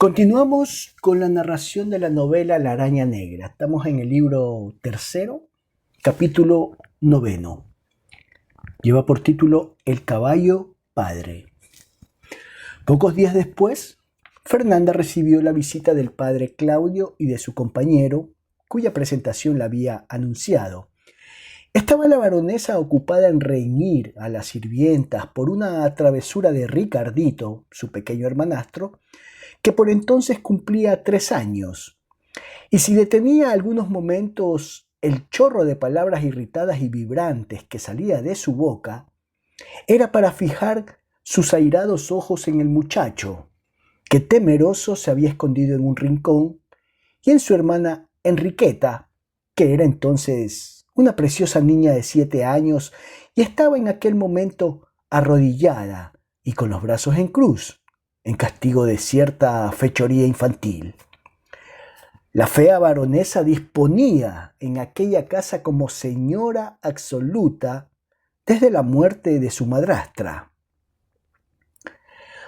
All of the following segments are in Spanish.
Continuamos con la narración de la novela La Araña Negra. Estamos en el libro tercero, capítulo 9. Lleva por título El caballo padre. Pocos días después, Fernanda recibió la visita del padre Claudio y de su compañero, cuya presentación la había anunciado. Estaba la baronesa ocupada en reñir a las sirvientas por una travesura de Ricardito, su pequeño hermanastro, que por entonces cumplía 3 años, y si detenía algunos momentos el chorro de palabras irritadas y vibrantes que salía de su boca, era para fijar sus airados ojos en el muchacho, que temeroso se había escondido en un rincón, y en su hermana Enriqueta, que era entonces una preciosa niña de 7 años y estaba en aquel momento arrodillada y con los brazos en cruz, en castigo de cierta fechoría infantil. La fea baronesa disponía en aquella casa como señora absoluta desde la muerte de su madrastra.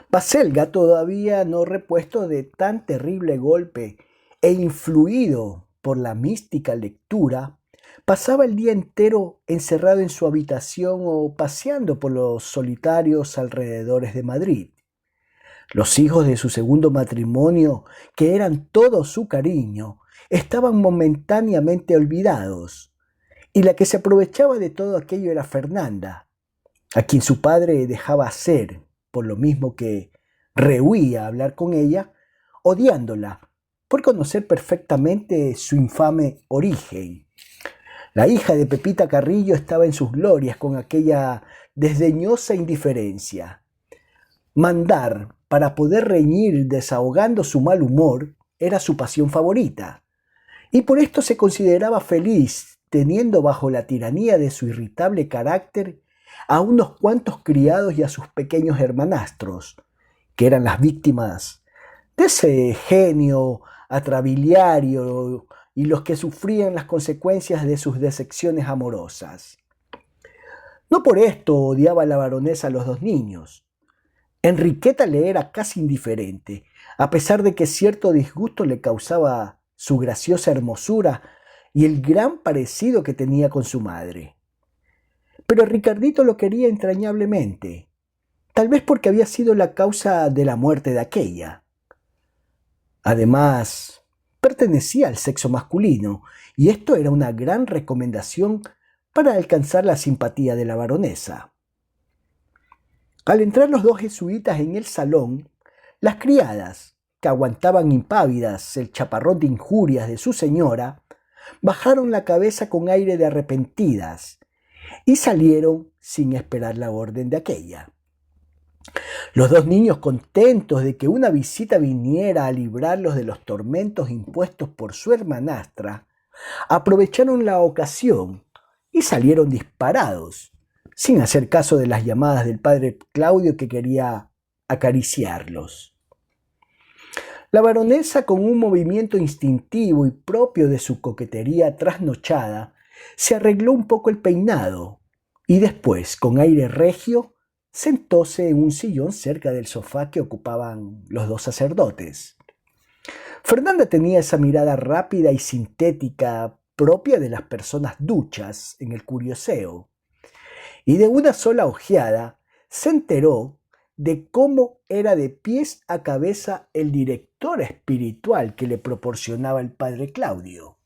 Baselga, todavía no repuesto de tan terrible golpe e influido por la mística lectura, pasaba el día entero encerrado en su habitación o paseando por los solitarios alrededores de Madrid. Los hijos de su segundo matrimonio, que eran todo su cariño, estaban momentáneamente olvidados, y la que se aprovechaba de todo aquello era Fernanda, a quien su padre dejaba hacer, por lo mismo que rehuía hablar con ella, odiándola por conocer perfectamente su infame origen. La hija de Pepita Carrillo estaba en sus glorias con aquella desdeñosa indiferencia. Mandar para poder reñir desahogando su mal humor era su pasión favorita, y por esto se consideraba feliz teniendo bajo la tiranía de su irritable carácter a unos cuantos criados y a sus pequeños hermanastros, que eran las víctimas de ese genio atrabiliario y los que sufrían las consecuencias de sus decepciones amorosas. No por esto odiaba la baronesa a los 2 niños. Enriqueta le era casi indiferente, a pesar de que cierto disgusto le causaba su graciosa hermosura y el gran parecido que tenía con su madre. Pero Ricardito lo quería entrañablemente, tal vez porque había sido la causa de la muerte de aquella. Además, pertenecía al sexo masculino, y esto era una gran recomendación para alcanzar la simpatía de la baronesa. Al entrar los 2 jesuitas en el salón, las criadas, que aguantaban impávidas el chaparrón de injurias de su señora, bajaron la cabeza con aire de arrepentidas y salieron sin esperar la orden de aquella. Los 2 niños, contentos de que una visita viniera a librarlos de los tormentos impuestos por su hermanastra, aprovecharon la ocasión y salieron disparados, sin hacer caso de las llamadas del padre Claudio, que quería acariciarlos. La baronesa, con un movimiento instintivo y propio de su coquetería trasnochada, se arregló un poco el peinado y después, con aire regio, sentóse en un sillón cerca del sofá que ocupaban los 2 sacerdotes. Fernanda tenía esa mirada rápida y sintética propia de las personas duchas en el curioseo, y de una sola ojeada se enteró de cómo era de pies a cabeza el director espiritual que le proporcionaba el padre Claudio.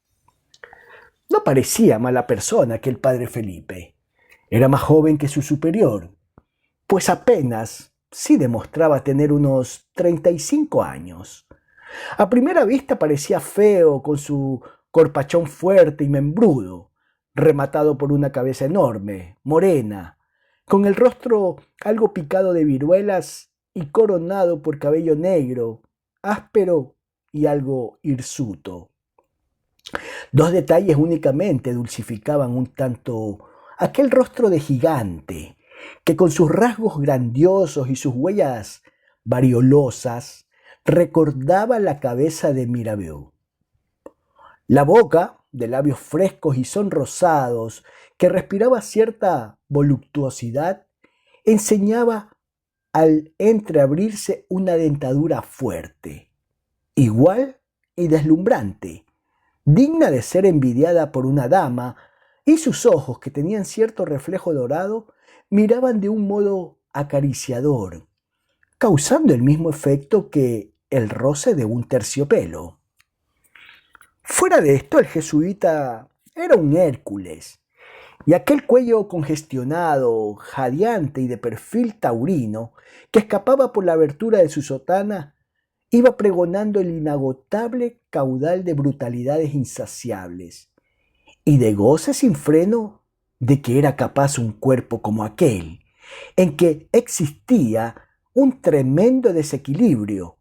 No parecía mala persona aquel padre Felipe. Era más joven que su superior, pues apenas sí demostraba tener unos 35 años. A primera vista parecía feo, con su corpachón fuerte y membrudo, rematado por una cabeza enorme, morena, con el rostro algo picado de viruelas y coronado por cabello negro, áspero y algo hirsuto. 2 detalles únicamente dulcificaban un tanto aquel rostro de gigante, que con sus rasgos grandiosos y sus huellas variolosas recordaba la cabeza de Mirabeau. La boca, de labios frescos y sonrosados, que respiraba cierta voluptuosidad, enseñaba al entreabrirse una dentadura fuerte. igual y deslumbrante, digna de ser envidiada por una dama, y sus ojos, que tenían cierto reflejo dorado, miraban de un modo acariciador, causando el mismo efecto que el roce de un terciopelo. Fuera de esto, el jesuita era un Hércules, y aquel cuello congestionado, jadeante y de perfil taurino, que escapaba por la abertura de su sotana, iba pregonando el inagotable caudal de brutalidades insaciables y de goce sin freno de que era capaz un cuerpo como aquel, en que existía un tremendo desequilibrio,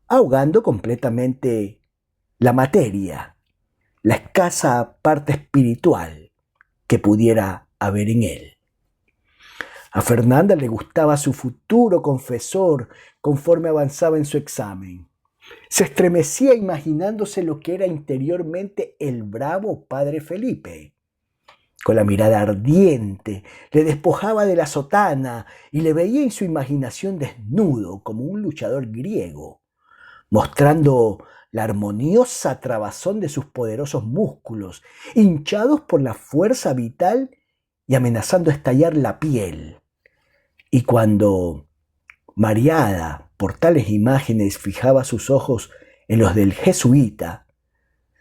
ahogando completamente la materia, la escasa parte espiritual que pudiera haber en él. A Fernanda le gustaba su futuro confesor conforme avanzaba en su examen. Se estremecía imaginándose lo que era interiormente el bravo padre Felipe. Con la mirada ardiente le despojaba de la sotana y le veía en su imaginación desnudo como un luchador griego, mostrando la armoniosa trabazón de sus poderosos músculos, hinchados por la fuerza vital y amenazando estallar la piel. Y cuando, mareada por tales imágenes, fijaba sus ojos en los del jesuita,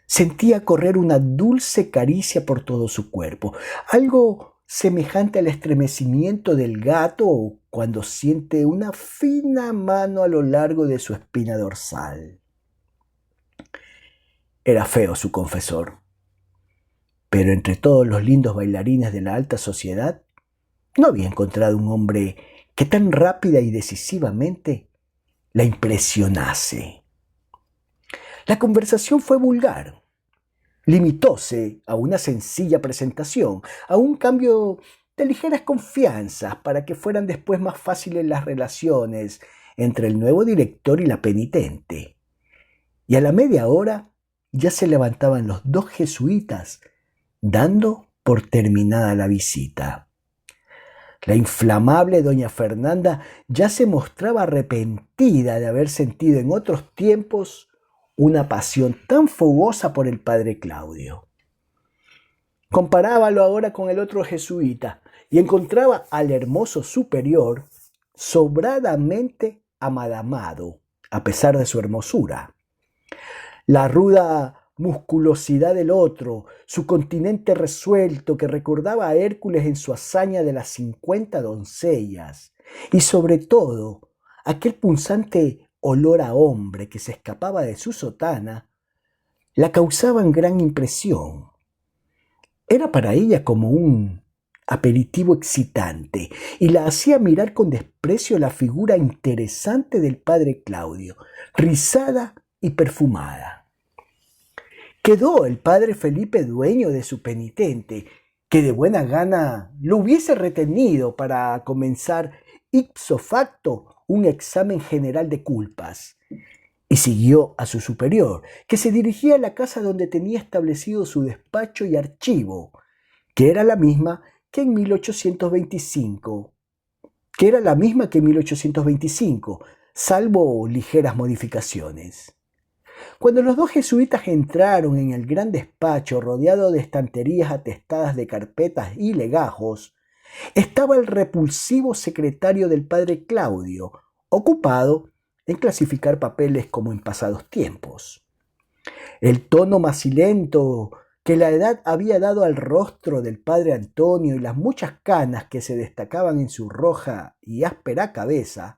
sentía correr una dulce caricia por todo su cuerpo, algo semejante al estremecimiento del gato cuando siente una fina mano a lo largo de su espina dorsal. Era feo su confesor, pero entre todos los lindos bailarines de la alta sociedad, no había encontrado un hombre que tan rápida y decisivamente la impresionase. La conversación fue vulgar. Limitóse a una sencilla presentación, a un cambio de ligeras confianzas para que fueran después más fáciles las relaciones entre el nuevo director y la penitente. Y a la media hora ya se levantaban los dos jesuitas, dando por terminada la visita. La inflamable doña Fernanda ya se mostraba arrepentida de haber sentido en otros tiempos una pasión tan fogosa por el padre Claudio. Comparábalo ahora con el otro jesuita y encontraba al hermoso superior sobradamente amadamado, a pesar de su hermosura. La ruda musculosidad del otro, su continente resuelto que recordaba a Hércules en su hazaña de las 50 doncellas, y sobre todo aquel punzante olor a hombre que se escapaba de su sotana, la causaban gran impresión. Era para ella como un aperitivo excitante y la hacía mirar con desprecio la figura interesante del padre Claudio, rizada y perfumada. Quedó el padre Felipe dueño de su penitente, que de buena gana lo hubiese retenido para comenzar ipso facto un examen general de culpas, y siguió a su superior, que se dirigía a la casa donde tenía establecido su despacho y archivo, que era la misma que en 1825, salvo ligeras modificaciones. Cuando los dos jesuitas entraron en el gran despacho rodeado de estanterías atestadas de carpetas y legajos, estaba el repulsivo secretario del padre Claudio, ocupado en clasificar papeles como en pasados tiempos. El tono macilento que la edad había dado al rostro del padre Antonio y las muchas canas que se destacaban en su roja y áspera cabeza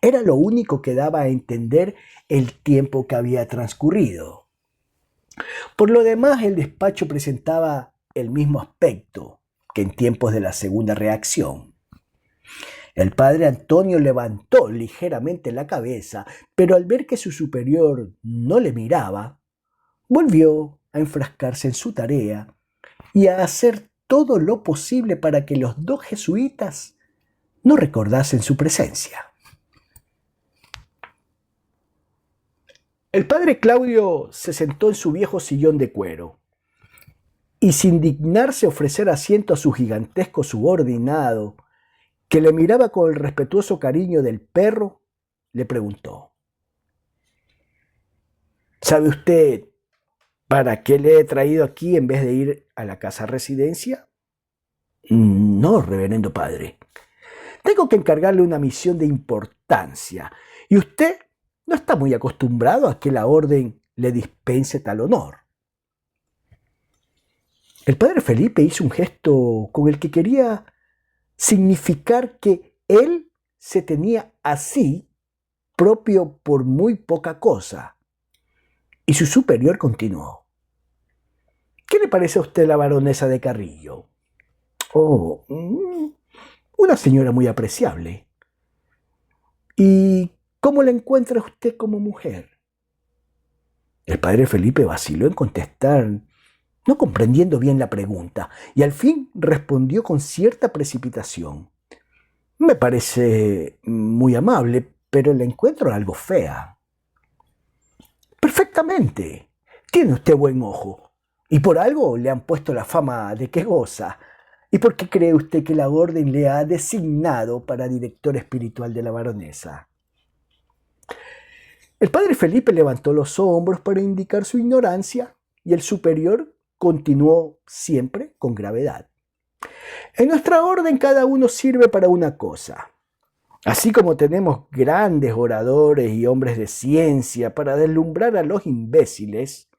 era lo único que daba a entender el tiempo que había transcurrido. Por lo demás, el despacho presentaba el mismo aspecto que en tiempos de la segunda reacción. El padre Antonio levantó ligeramente la cabeza, pero al ver que su superior no le miraba, volvió a enfrascarse en su tarea y a hacer todo lo posible para que los dos jesuitas no recordasen su presencia. El padre Claudio se sentó en su viejo sillón de cuero y, sin dignarse ofrecer asiento a su gigantesco subordinado, que le miraba con el respetuoso cariño del perro, le preguntó: ¿Sabe usted para qué le he traído aquí en vez de ir a la casa residencia? No, reverendo padre. Tengo que encargarle una misión de importancia y usted no está muy acostumbrado a que la orden le dispense tal honor. El padre Felipe hizo un gesto con el que quería significar que él se tenía así propio por muy poca cosa. Y su superior continuó. ¿Qué le parece a usted la baronesa de Carrillo? Oh, una señora muy apreciable. ¿Y cómo la encuentra usted como mujer? El padre Felipe vaciló en contestar, no comprendiendo bien la pregunta, y al fin respondió con cierta precipitación. Me parece muy amable, pero la encuentro algo fea. Perfectamente. Tiene usted buen ojo. Y por algo le han puesto la fama de que goza. ¿Y por qué cree usted que la orden le ha designado para director espiritual de la baronesa? El padre Felipe levantó los hombros para indicar su ignorancia y el superior continuó siempre con gravedad. En nuestra orden cada uno sirve para una cosa. Así como tenemos grandes oradores y hombres de ciencia para deslumbrar a los imbéciles,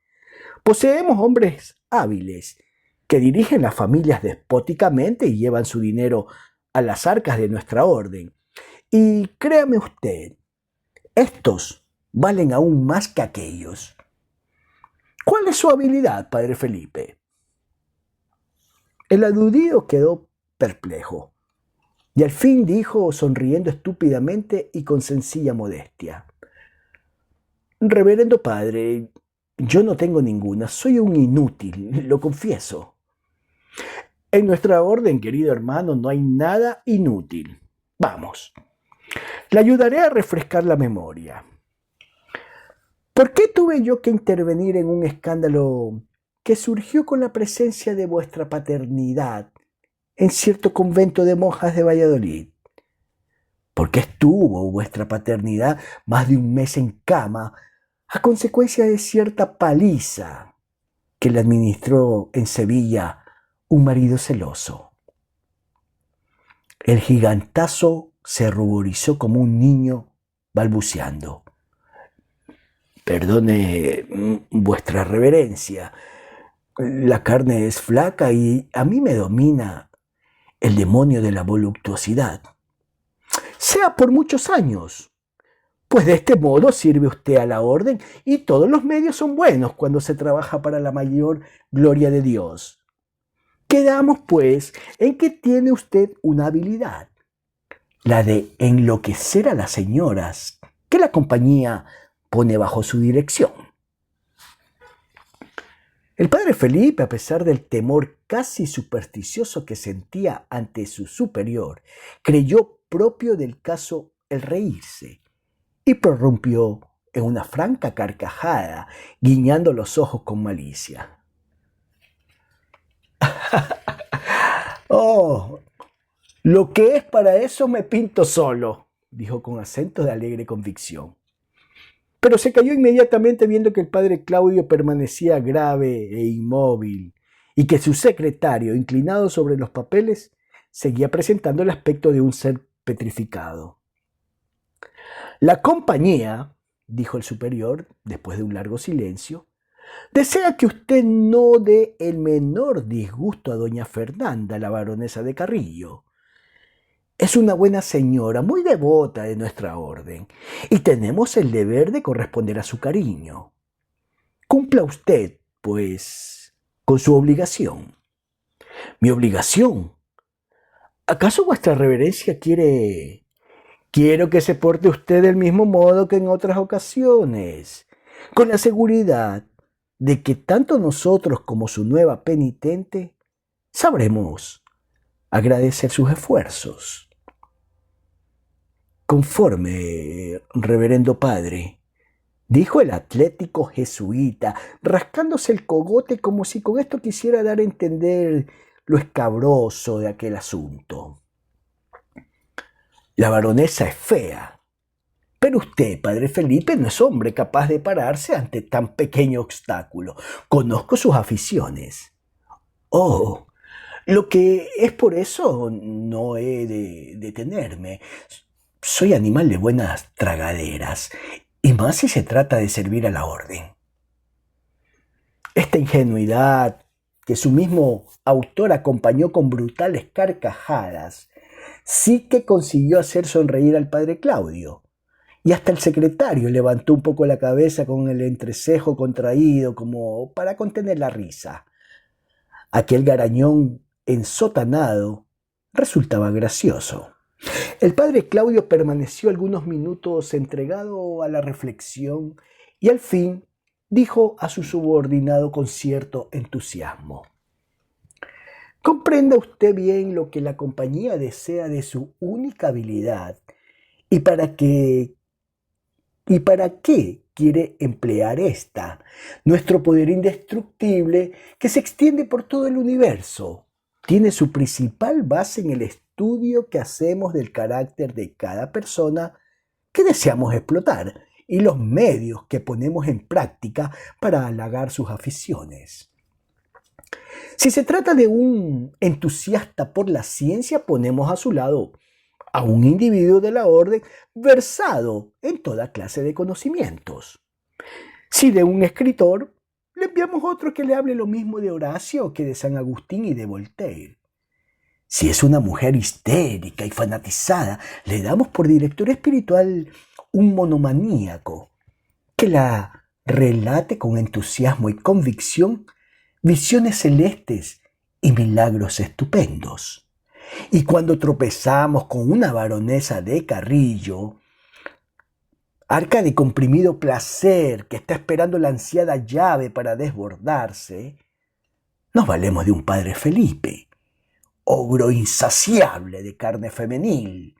poseemos hombres hábiles que dirigen las familias despóticamente y llevan su dinero a las arcas de nuestra orden. Y créame usted, estos valen aún más que aquellos. ¿Cuál es su habilidad, padre Felipe? El aludido quedó perplejo y al fin dijo, sonriendo estúpidamente y con sencilla modestia: Reverendo padre, yo no tengo ninguna, soy un inútil, lo confieso. En nuestra orden, querido hermano, no hay nada inútil. Vamos, le ayudaré a refrescar la memoria. ¿Por qué tuve yo que intervenir en un escándalo que surgió con la presencia de vuestra paternidad en cierto convento de monjas de Valladolid? ¿Por qué estuvo vuestra paternidad más de un mes en cama a consecuencia de cierta paliza que le administró en Sevilla un marido celoso? El gigantazo se ruborizó como un niño balbuceando. Perdone, vuestra reverencia, la carne es flaca y a mí me domina el demonio de la voluptuosidad. Sea por muchos años, pues de este modo sirve usted a la orden y todos los medios son buenos cuando se trabaja para la mayor gloria de Dios. Quedamos, pues, en que tiene usted una habilidad, la de enloquecer a las señoras que la compañía pone bajo su dirección. El padre Felipe, a pesar del temor casi supersticioso que sentía ante su superior, creyó propio del caso el reírse y prorrumpió en una franca carcajada, guiñando los ojos con malicia. Oh, lo que es para eso me pinto solo, dijo con acento de alegre convicción. Pero se cayó inmediatamente viendo que el padre Claudio permanecía grave e inmóvil y que su secretario, inclinado sobre los papeles, seguía presentando el aspecto de un ser petrificado. La compañía, dijo el superior, después de un largo silencio, desea que usted no dé el menor disgusto a doña Fernanda, la baronesa de Carrillo. Es una buena señora, muy devota de nuestra orden, y tenemos el deber de corresponder a su cariño. Cumpla usted, pues, con su obligación. ¿Mi obligación? ¿Acaso vuestra reverencia quiere... Quiero que se porte usted del mismo modo que en otras ocasiones, con la seguridad de que tanto nosotros como su nueva penitente sabremos agradecer sus esfuerzos? Conforme, reverendo padre, dijo el atlético jesuita, rascándose el cogote como si con esto quisiera dar a entender lo escabroso de aquel asunto. La baronesa es fea, Pero usted, padre Felipe, no es hombre capaz de pararse ante tan pequeño obstáculo. Conozco sus aficiones. Oh, lo que es por eso no he de detenerme. Soy animal de buenas tragaderas, y más si se trata de servir a la orden. Esta ingenuidad, que su mismo autor acompañó con brutales carcajadas, sí que consiguió hacer sonreír al padre Claudio. Y hasta el secretario levantó un poco la cabeza con el entrecejo contraído como para contener la risa. Aquel garañón ensotanado resultaba gracioso. El padre Claudio permaneció algunos minutos entregado a la reflexión y al fin dijo a su subordinado con cierto entusiasmo: «Comprenda usted bien lo que la compañía desea de su única habilidad y para qué quiere emplear esta, nuestro poder indestructible que se extiende por todo el universo. Tiene su principal base en el estudio que hacemos del carácter de cada persona que deseamos explotar y los medios que ponemos en práctica para halagar sus aficiones. Si se trata de un entusiasta por la ciencia, ponemos a su lado a un individuo de la orden versado en toda clase de conocimientos. Si de un escritor, le enviamos otro que le hable lo mismo de Horacio que de San Agustín y de Voltaire. Si es una mujer histérica y fanatizada, le damos por director espiritual un monomaníaco que la relate con entusiasmo y convicción visiones celestes y milagros estupendos. Y cuando tropezamos con una baronesa de Carrillo, arca de comprimido placer que está esperando la ansiada llave para desbordarse, nos valemos de un padre Felipe, ogro insaciable de carne femenil,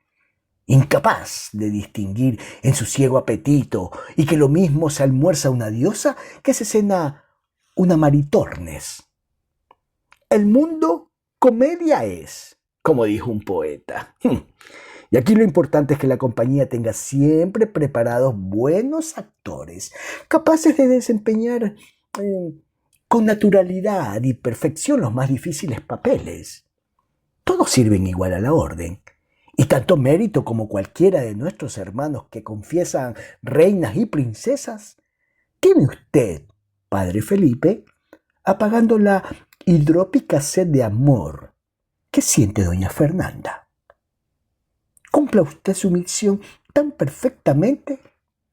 incapaz de distinguir en su ciego apetito y que lo mismo se almuerza una diosa que se cena una Maritornes. El mundo comedia es, como dijo un poeta. Y aquí lo importante es que la compañía tenga siempre preparados buenos actores, capaces de desempeñar con naturalidad y perfección los más difíciles papeles. Todos sirven igual a la orden, y tanto mérito como cualquiera de nuestros hermanos que confiesan reinas y princesas, tiene usted, padre Felipe, apagando la hidrópica sed de amor que siente doña Fernanda. Cumpla usted su misión tan perfectamente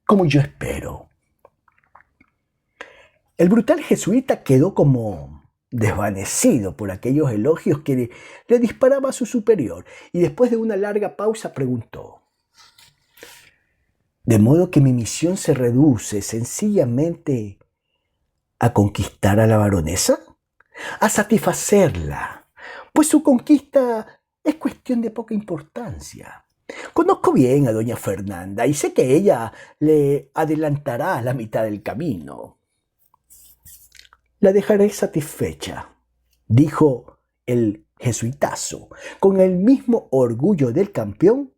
como yo espero». El brutal jesuita quedó como desvanecido por aquellos elogios que le disparaba a su superior y después de una larga pausa preguntó: «¿De modo que mi misión se reduce sencillamente a conquistar a la baronesa? A satisfacerla, pues su conquista es cuestión de poca importancia. Conozco bien a doña Fernanda y sé que ella le adelantará la mitad del camino». «La dejaré satisfecha», dijo el jesuitazo, con el mismo orgullo del campeón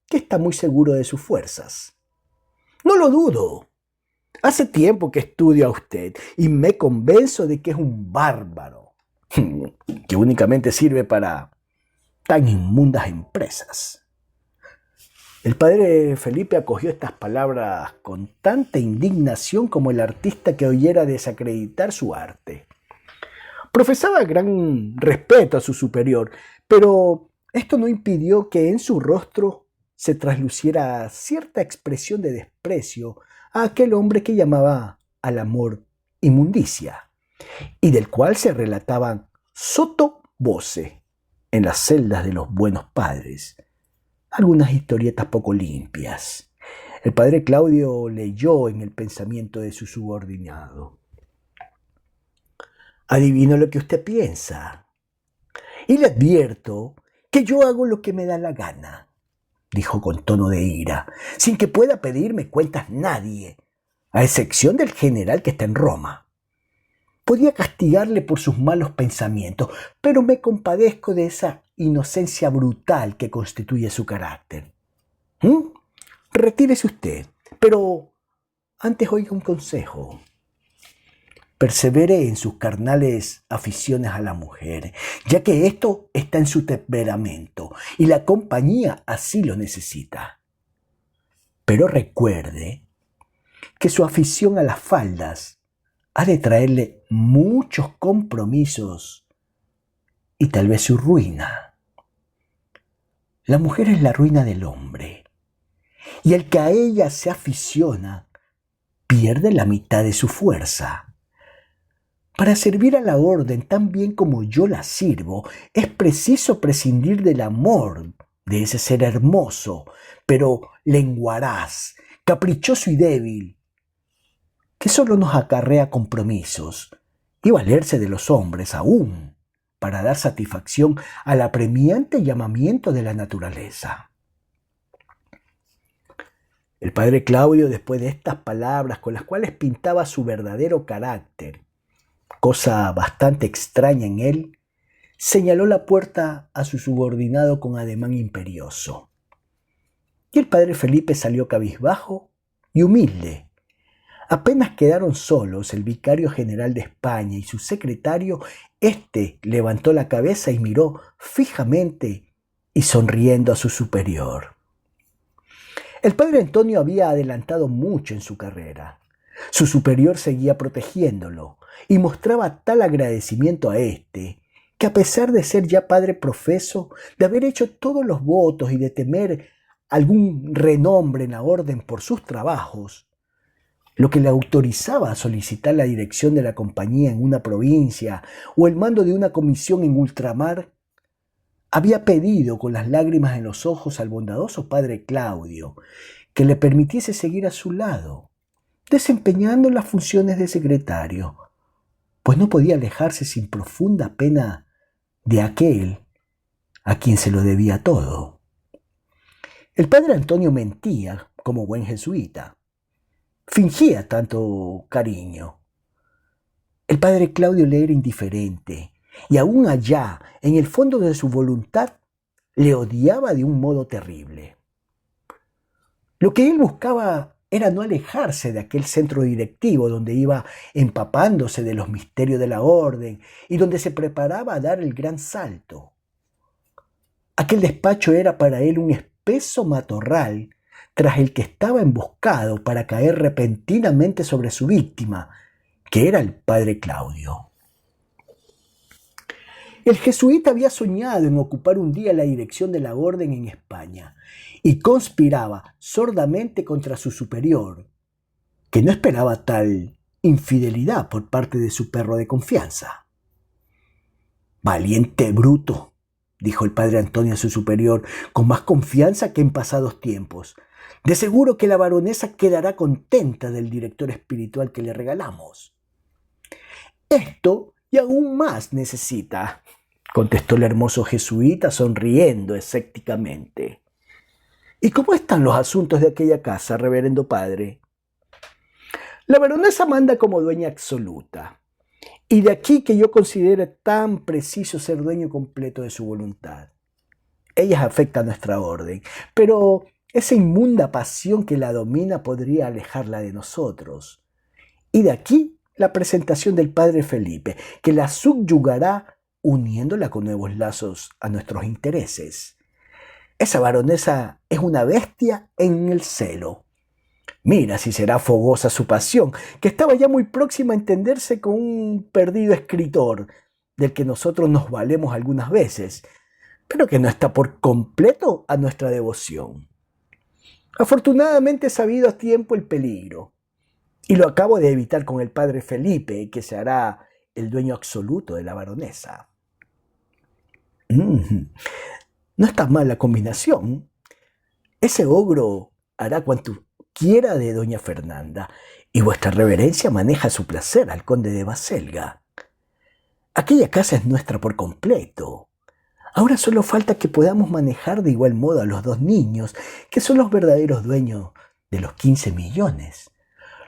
que está muy seguro de sus fuerzas. «No lo dudo. Hace tiempo que estudio a usted y me convenzo de que es un bárbaro que únicamente sirve para tan inmundas empresas». El padre Felipe acogió estas palabras con tanta indignación como el artista que oyera desacreditar su arte. Profesaba gran respeto a su superior, pero esto no impidió que en su rostro se trasluciera cierta expresión de desprecio a aquel hombre que llamaba al amor inmundicia, y del cual se relataban sotto voce en las celdas de los buenos padres algunas historietas poco limpias. El padre Claudio leyó en el pensamiento de su subordinado: «Adivino lo que usted piensa, y le advierto que yo hago lo que me da la gana», dijo con tono de ira, «sin que pueda pedirme cuentas nadie, a excepción del general que está en Roma. Podría castigarle por sus malos pensamientos, pero me compadezco de esa inocencia brutal que constituye su carácter. retírese usted, pero antes oiga un consejo. Persevere en sus carnales aficiones a la mujer, ya que esto está en su temperamento y la compañía así lo necesita. Pero recuerde que su afición a las faldas ha de traerle muchos compromisos y tal vez su ruina. La mujer es la ruina del hombre, y el que a ella se aficiona pierde la mitad de su fuerza. Para servir a la orden tan bien como yo la sirvo, es preciso prescindir del amor de ese ser hermoso, pero lenguaraz, caprichoso y débil, que solo nos acarrea compromisos, y valerse de los hombres aún para dar satisfacción al apremiante llamamiento de la naturaleza. El padre Claudio, después de estas palabras con las cuales pintaba su verdadero carácter, cosa bastante extraña en él, señaló la puerta a su subordinado con ademán imperioso. Y el padre Felipe salió cabizbajo y humilde. Apenas quedaron solos el vicario general de España y su secretario, éste levantó la cabeza y miró fijamente y sonriendo a su superior. El padre Antonio había adelantado mucho en su carrera. Su superior seguía protegiéndolo y mostraba tal agradecimiento a éste que, a pesar de ser ya padre profeso, de haber hecho todos los votos y de temer algún renombre en la orden por sus trabajos, lo que le autorizaba a solicitar la dirección de la compañía en una provincia o el mando de una comisión en ultramar, había pedido con las lágrimas en los ojos al bondadoso padre Claudio que le permitiese seguir a su lado, desempeñando las funciones de secretario, pues no podía alejarse sin profunda pena de aquel a quien se lo debía todo. El padre Antonio mentía como buen jesuita, fingía tanto cariño. El padre Claudio le era indiferente y aún allá, en el fondo de su voluntad, le odiaba de un modo terrible. Lo que él buscaba era no alejarse de aquel centro directivo donde iba empapándose de los misterios de la orden y donde se preparaba a dar el gran salto. Aquel despacho era para él un espeso matorral tras el que estaba emboscado para caer repentinamente sobre su víctima, que era el padre Claudio. El jesuita había soñado en ocupar un día la dirección de la orden en España y conspiraba sordamente contra su superior, que no esperaba tal infidelidad por parte de su perro de confianza. «Valiente bruto», dijo el padre Antonio a su superior, con más confianza que en pasados tiempos. «De seguro que la baronesa quedará contenta del director espiritual que le regalamos». «Esto y aún más necesita», contestó el hermoso jesuita sonriendo escépticamente. «¿Y cómo están los asuntos de aquella casa, reverendo padre?» «La baronesa manda como dueña absoluta, y de aquí que yo considere tan preciso ser dueño completo de su voluntad. Ella afecta a nuestra orden, pero esa inmunda pasión que la domina podría alejarla de nosotros. Y de aquí la presentación del padre Felipe, que la subyugará uniéndola con nuevos lazos a nuestros intereses. Esa baronesa es una bestia en el celo. Mira si será fogosa su pasión, que estaba ya muy próxima a entenderse con un perdido escritor, del que nosotros nos valemos algunas veces, pero que no está por completo a nuestra devoción. Afortunadamente he sabido a tiempo el peligro, y lo acabo de evitar con el padre Felipe, que se hará el dueño absoluto de la baronesa. No está mal la combinación. Ese ogro hará cuanto quiera de doña Fernanda, y vuestra reverencia maneja a su placer al conde de Baselga. Aquella casa es nuestra por completo. Ahora solo falta que podamos manejar de igual modo a los dos niños, que son los verdaderos dueños de los 15 millones.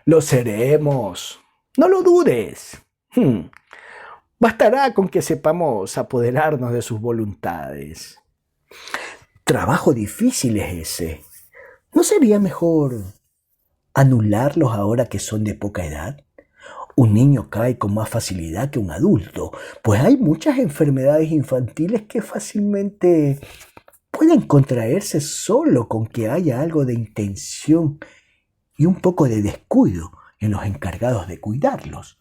Lo seremos, no lo dudes. Bastará con que sepamos apoderarnos de sus voluntades. Trabajo difícil es ese. ¿No sería mejor anularlos ahora que son de poca edad? Un niño cae con más facilidad que un adulto, pues hay muchas enfermedades infantiles que fácilmente pueden contraerse solo con que haya algo de intención y un poco de descuido en los encargados de cuidarlos.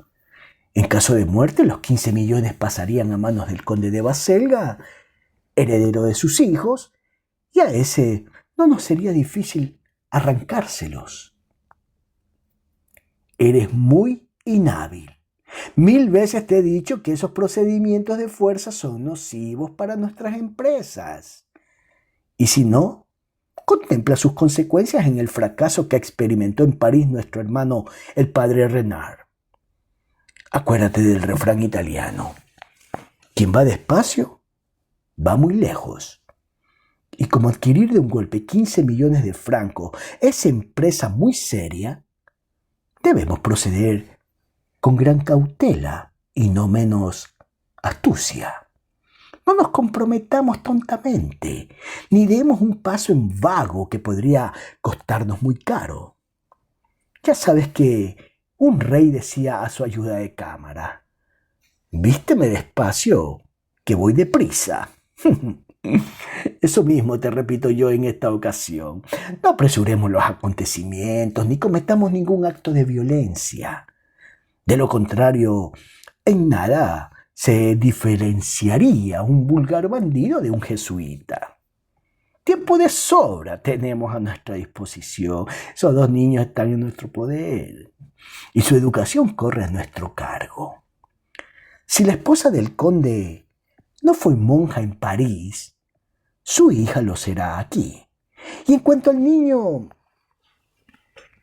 En caso de muerte, los 15 millones pasarían a manos del conde de Baselga, heredero de sus hijos, y a ese no nos sería difícil arrancárselos. Eres muy inhábil. 1000 veces te he dicho que esos procedimientos de fuerza son nocivos para nuestras empresas. Y si no, contempla sus consecuencias en el fracaso que experimentó en París nuestro hermano el padre Renard. Acuérdate del refrán italiano: quien va despacio, va muy lejos. Y como adquirir de un golpe 15 millones de francos es empresa muy seria, debemos proceder con gran cautela y no menos astucia. No nos comprometamos tontamente, ni demos un paso en vago que podría costarnos muy caro. Ya sabes que un rey decía a su ayuda de cámara: vísteme despacio, que voy deprisa. Eso mismo te repito yo en esta ocasión. No apresuremos los acontecimientos ni cometamos ningún acto de violencia. De lo contrario, en nada se diferenciaría un vulgar bandido de un jesuita. Tiempo de sobra tenemos a nuestra disposición. Esos 2 niños están en nuestro poder y su educación corre a nuestro cargo. Si la esposa del conde no fue monja en París, su hija lo será aquí. Y en cuanto al niño,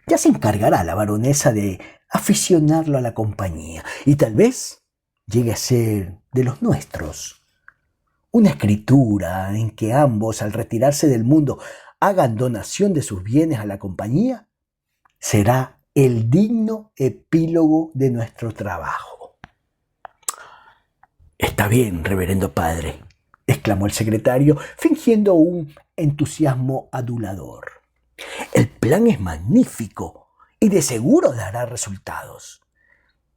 ya se encargará la baronesa de aficionarlo a la compañía y tal vez llegue a ser de los nuestros. Una escritura en que ambos, al retirarse del mundo, hagan donación de sus bienes a la compañía será el digno epílogo de nuestro trabajo. Está bien, reverendo padre, exclamó el secretario, fingiendo un entusiasmo adulador. El plan es magnífico y de seguro dará resultados.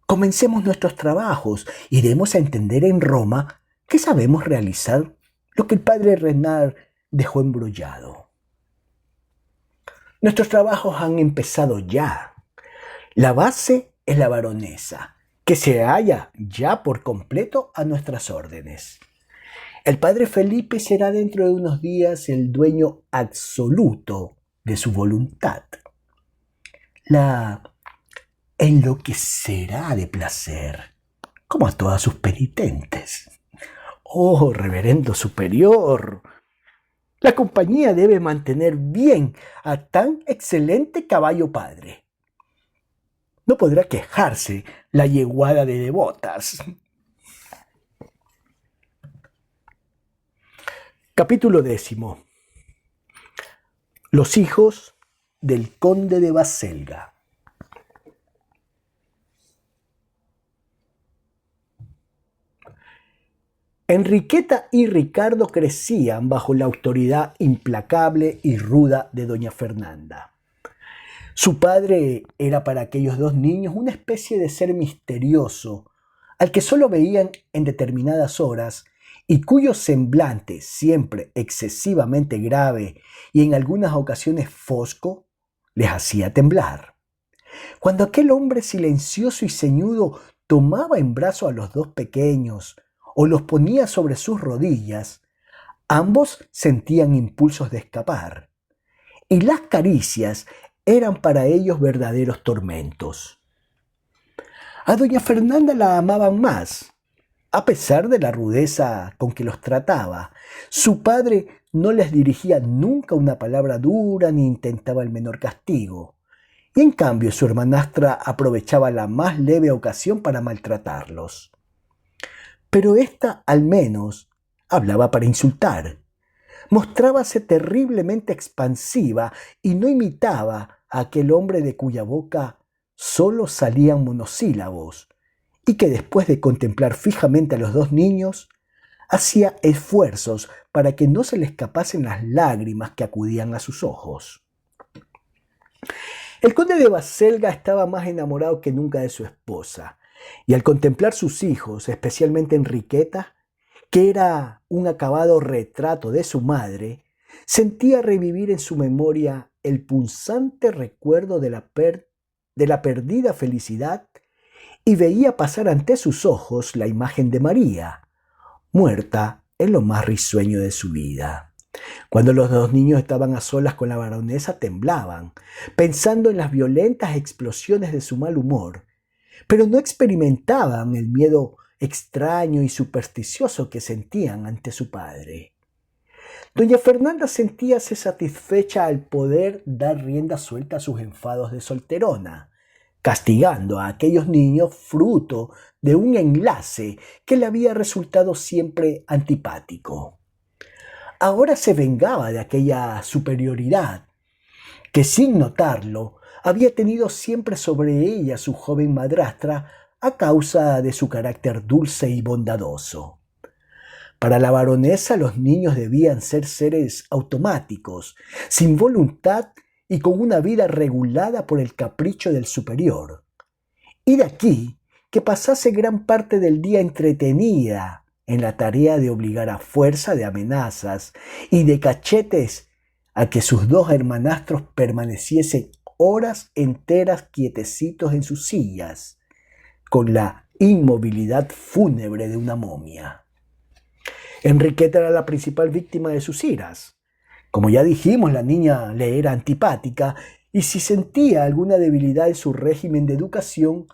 Comencemos nuestros trabajos y demos a entender en Roma que sabemos realizar lo que el padre Renard dejó embrollado. Nuestros trabajos han empezado ya. La base es la baronesa, que se halla ya por completo a nuestras órdenes. El padre Felipe será dentro de unos días el dueño absoluto de su voluntad. La enloquecerá de placer, como a todas sus penitentes. Oh, reverendo superior, la compañía debe mantener bien a tan excelente caballo padre. No podrá quejarse la yeguada de devotas. Capítulo 10. Los hijos del conde de Baselga. Enriqueta y Ricardo crecían bajo la autoridad implacable y ruda de doña Fernanda. Su padre era para aquellos 2 niños una especie de ser misterioso, al que solo veían en determinadas horas y cuyo semblante, siempre excesivamente grave y en algunas ocasiones fosco, les hacía temblar. Cuando aquel hombre silencioso y ceñudo tomaba en brazos a los 2 pequeños o los ponía sobre sus rodillas, ambos sentían impulsos de escapar, y las caricias eran para ellos verdaderos tormentos. A doña Fernanda la amaban más, a pesar de la rudeza con que los trataba. Su padre no les dirigía nunca una palabra dura ni intentaba el menor castigo, y en cambio su hermanastra aprovechaba la más leve ocasión para maltratarlos. Pero ésta al menos hablaba para insultar, mostrábase terriblemente expansiva y no imitaba a aquel hombre de cuya boca solo salían monosílabos, y que después de contemplar fijamente a los 2 niños, hacía esfuerzos para que no se le escapasen las lágrimas que acudían a sus ojos. El conde de Baselga estaba más enamorado que nunca de su esposa, y al contemplar sus hijos, especialmente Enriqueta, que era un acabado retrato de su madre, sentía revivir en su memoria el punzante recuerdo de la perdida felicidad y veía pasar ante sus ojos la imagen de María, muerta en lo más risueño de su vida. Cuando los dos niños estaban a solas con la baronesa temblaban, pensando en las violentas explosiones de su mal humor, pero no experimentaban el miedo extraño y supersticioso que sentían ante su padre. Doña Fernanda sentíase satisfecha al poder dar rienda suelta a sus enfados de solterona, castigando a aquellos niños fruto de un enlace que le había resultado siempre antipático. Ahora se vengaba de aquella superioridad que, sin notarlo, había tenido siempre sobre ella su joven madrastra a causa de su carácter dulce y bondadoso. Para la baronesa los niños debían ser seres automáticos, sin voluntad y con una vida regulada por el capricho del superior. Y de aquí que pasase gran parte del día entretenida en la tarea de obligar a fuerza de amenazas y de cachetes a que sus dos hermanastros permaneciesen horas enteras quietecitos en sus sillas, con la inmovilidad fúnebre de una momia. Enriqueta era la principal víctima de sus iras. Como ya dijimos, la niña le era antipática y si sentía alguna debilidad en su régimen de educación,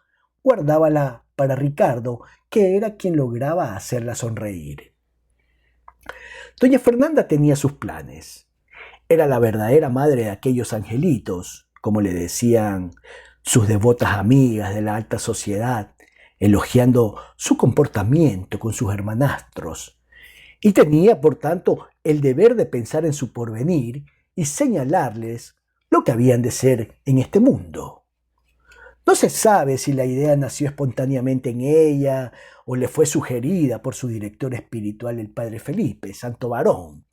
guardábala para Ricardo, que era quien lograba hacerla sonreír. Doña Fernanda tenía sus planes. Era la verdadera madre de aquellos angelitos, como le decían sus devotas amigas de la alta sociedad, elogiando su comportamiento con sus hermanastros. Y tenía, por tanto, el deber de pensar en su porvenir y señalarles lo que habían de ser en este mundo. No se sabe si la idea nació espontáneamente en ella o le fue sugerida por su director espiritual, el padre Felipe, santo varón,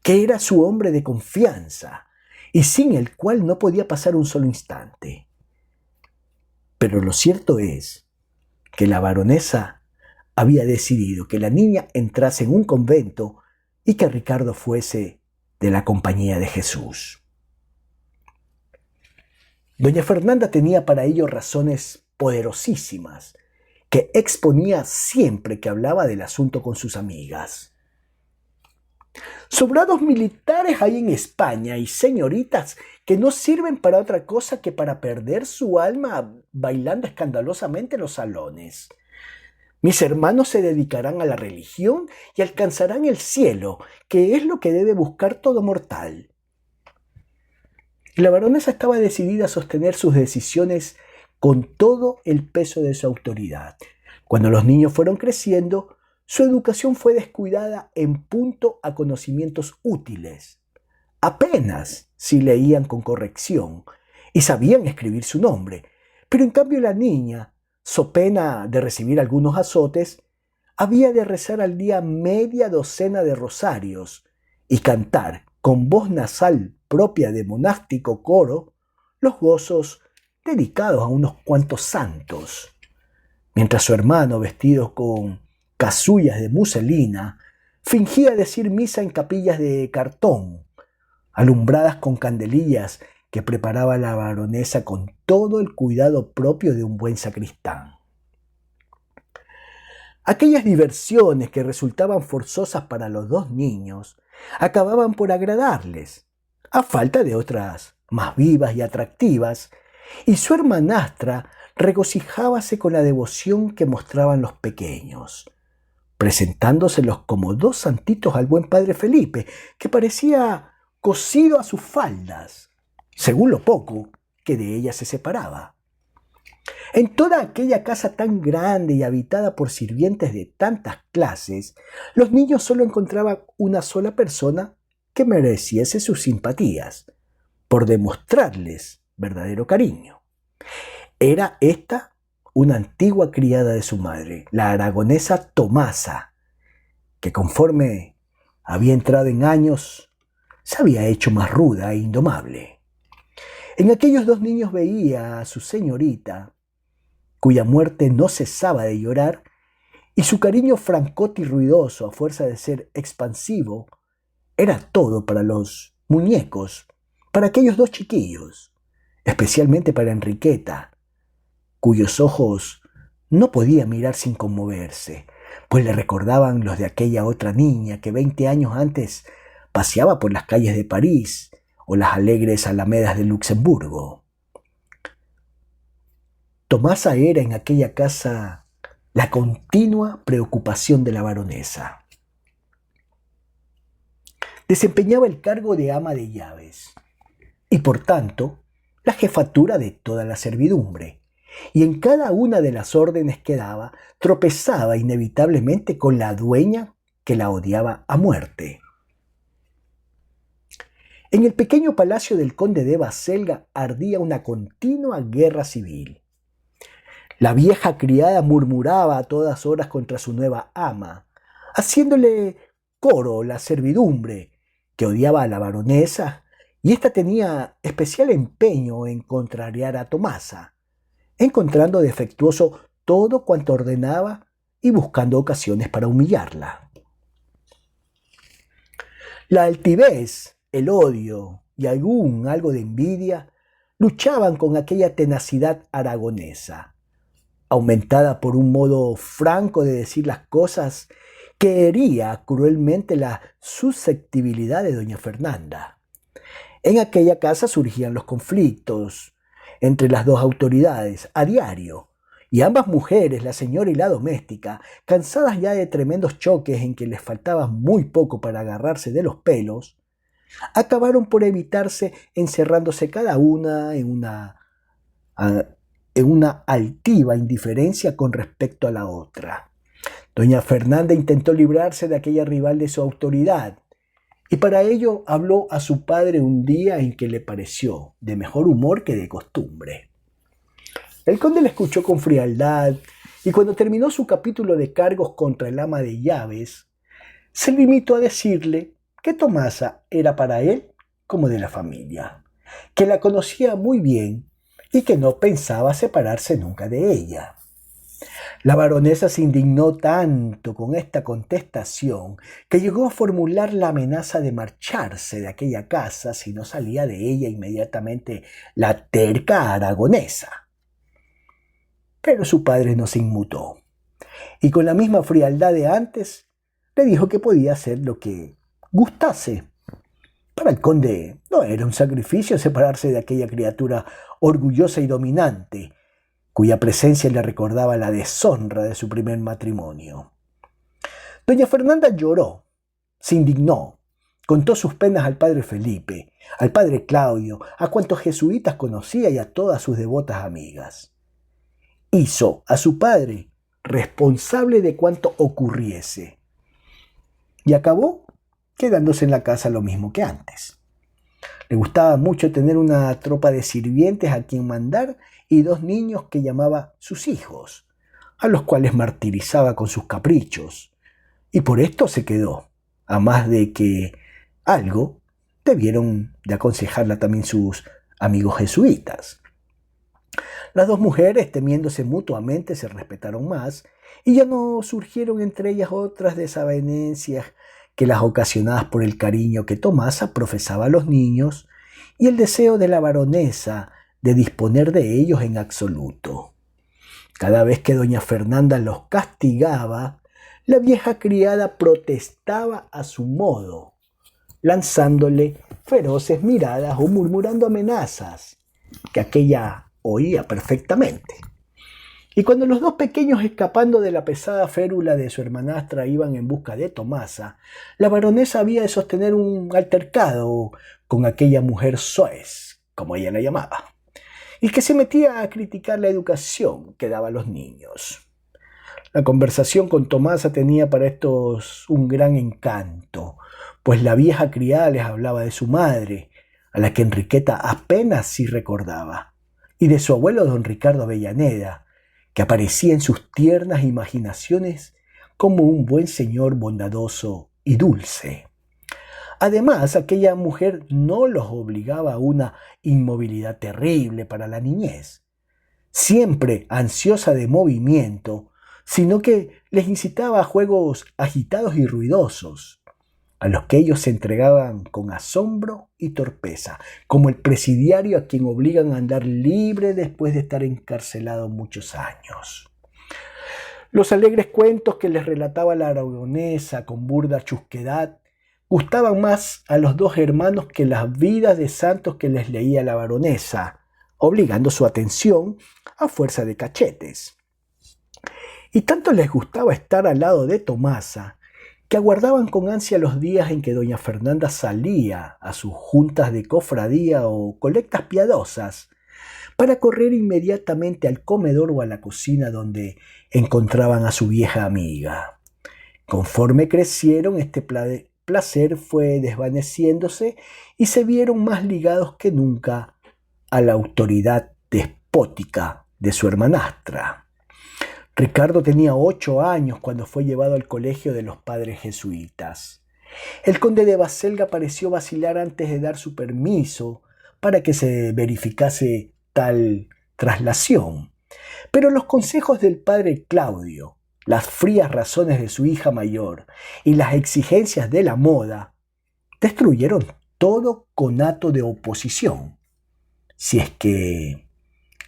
que era su hombre de confianza y sin el cual no podía pasar un solo instante. Pero lo cierto es que la baronesa había decidido que la niña entrase en un convento y que Ricardo fuese de la Compañía de Jesús. Doña Fernanda tenía para ello razones poderosísimas que exponía siempre que hablaba del asunto con sus amigas. Sobrados militares hay en España y señoritas que no sirven para otra cosa que para perder su alma bailando escandalosamente en los salones. Mis hermanos se dedicarán a la religión y alcanzarán el cielo, que es lo que debe buscar todo mortal. Y la baronesa estaba decidida a sostener sus decisiones con todo el peso de su autoridad. Cuando los niños fueron creciendo, su educación fue descuidada en punto a conocimientos útiles. Apenas si leían con corrección y sabían escribir su nombre, pero en cambio la niña, so pena de recibir algunos azotes, había de rezar al día media docena de rosarios y cantar con voz nasal propia de monástico coro los gozos dedicados a unos cuantos santos, mientras su hermano, vestido con casullas de muselina, fingía decir misa en capillas de cartón, alumbradas con candelillas que preparaba la baronesa con todo el cuidado propio de un buen sacristán. Aquellas diversiones que resultaban forzosas para los dos niños acababan por agradarles, a falta de otras más vivas y atractivas, y su hermanastra regocijábase con la devoción que mostraban los pequeños, presentándoselos como dos santitos al buen padre Felipe, que parecía cosido a sus faldas, según lo poco que de ella se separaba. En toda aquella casa tan grande y habitada por sirvientes de tantas clases, los niños solo encontraban una sola persona que mereciese sus simpatías, por demostrarles verdadero cariño. Era esta una antigua criada de su madre, la aragonesa Tomasa, que conforme había entrado en años, se había hecho más ruda e indomable. En aquellos dos niños veía a su señorita, cuya muerte no cesaba de llorar, y su cariño francote y ruidoso, a fuerza de ser expansivo, era todo para los muñecos, para aquellos dos chiquillos, especialmente para Enriqueta, cuyos ojos no podía mirar sin conmoverse, pues le recordaban los de aquella otra niña que 20 años antes paseaba por las calles de París o las alegres alamedas de Luxemburgo. Tomasa era en aquella casa la continua preocupación de la baronesa. Desempeñaba el cargo de ama de llaves y por tanto la jefatura de toda la servidumbre, y en cada una de las órdenes que daba tropezaba inevitablemente con la dueña que la odiaba a muerte. En el pequeño palacio del conde de Baselga ardía una continua guerra civil. La vieja criada murmuraba a todas horas contra su nueva ama, haciéndole coro la servidumbre, que odiaba a la baronesa, y ésta tenía especial empeño en contrariar a Tomasa, encontrando defectuoso todo cuanto ordenaba y buscando ocasiones para humillarla. La altivez, el odio y algo de envidia luchaban con aquella tenacidad aragonesa, aumentada por un modo franco de decir las cosas que hería cruelmente la susceptibilidad de doña Fernanda. En aquella casa surgían los conflictos entre las dos autoridades a diario, y ambas mujeres, la señora y la doméstica, cansadas ya de tremendos choques en que les faltaba muy poco para agarrarse de los pelos, acabaron por evitarse encerrándose cada una en una altiva indiferencia con respecto a la otra. Doña Fernanda intentó librarse de aquella rival de su autoridad, y para ello habló a su padre un día en que le pareció de mejor humor que de costumbre. El conde le escuchó con frialdad, y cuando terminó su capítulo de cargos contra el ama de llaves, se limitó a decirle que Tomasa era para él como de la familia, que la conocía muy bien y que no pensaba separarse nunca de ella. La baronesa se indignó tanto con esta contestación que llegó a formular la amenaza de marcharse de aquella casa si no salía de ella inmediatamente la terca aragonesa. Pero su padre no se inmutó, y con la misma frialdad de antes le dijo que podía hacer lo que gustase. Para el conde no era un sacrificio separarse de aquella criatura orgullosa y dominante, cuya presencia le recordaba la deshonra de su primer matrimonio. Doña Fernanda lloró, se indignó, contó sus penas al padre Felipe, al padre Claudio, a cuantos jesuitas conocía y a todas sus devotas amigas. Hizo a su padre responsable de cuanto ocurriese y acabó quedándose en la casa lo mismo que antes. Le gustaba mucho tener una tropa de sirvientes a quien mandar y dos niños que llamaba sus hijos, a los cuales martirizaba con sus caprichos, y por esto se quedó, a más de que algo debieron de aconsejarla también sus amigos jesuitas. Las dos mujeres, temiéndose mutuamente, se respetaron más, y ya no surgieron entre ellas otras desavenencias que las ocasionadas por el cariño que Tomasa profesaba a los niños y el deseo de la baronesa de disponer de ellos en absoluto. Cada vez que doña Fernanda los castigaba, la vieja criada protestaba a su modo, lanzándole feroces miradas o murmurando amenazas, que aquella oía perfectamente. Y cuando los dos pequeños, escapando de la pesada férula de su hermanastra, iban en busca de Tomasa, la baronesa había de sostener un altercado con aquella mujer soez, como ella la llamaba, y que se metía a criticar la educación que daba a los niños. La conversación con Tomasa tenía para estos un gran encanto, pues la vieja criada les hablaba de su madre, a la que Enriqueta apenas sí recordaba, y de su abuelo don Ricardo Avellaneda, que aparecía en sus tiernas imaginaciones como un buen señor bondadoso y dulce. Además, aquella mujer no los obligaba a una inmovilidad terrible para la niñez, siempre ansiosa de movimiento, sino que les incitaba a juegos agitados y ruidosos, a los que ellos se entregaban con asombro y torpeza, como el presidiario a quien obligan a andar libre después de estar encarcelado muchos años. Los alegres cuentos que les relataba la baronesa con burda chusquedad gustaban más a los dos hermanos que las vidas de santos que les leía la baronesa, obligando su atención a fuerza de cachetes. Y tanto les gustaba estar al lado de Tomasa, que aguardaban con ansia los días en que doña Fernanda salía a sus juntas de cofradía o colectas piadosas, para correr inmediatamente al comedor o a la cocina donde encontraban a su vieja amiga. Conforme crecieron, este placer fue desvaneciéndose y se vieron más ligados que nunca a la autoridad despótica de su hermanastra. Ricardo tenía 8 años cuando fue llevado al colegio de los padres jesuitas. El conde de Baselga pareció vacilar antes de dar su permiso para que se verificase tal traslación, pero los consejos del padre Claudio, las frías razones de su hija mayor y las exigencias de la moda destruyeron todo conato de oposición, si es que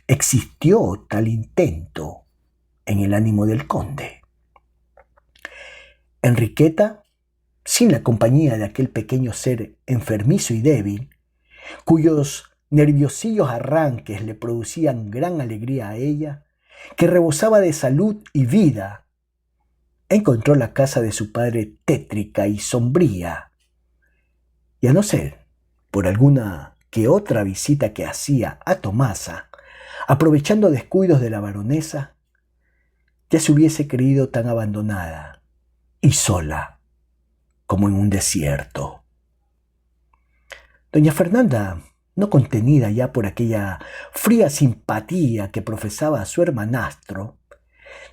existió tal intento en el ánimo del conde. Enriqueta, sin la compañía de aquel pequeño ser enfermizo y débil, cuyos nerviosillos arranques le producían gran alegría a ella, que rebosaba de salud y vida, encontró la casa de su padre tétrica y sombría, y a no ser por alguna que otra visita que hacía a Tomasa, aprovechando descuidos de la baronesa, ya se hubiese creído tan abandonada y sola como en un desierto. Doña Fernanda, no contenida ya por aquella fría simpatía que profesaba a su hermanastro,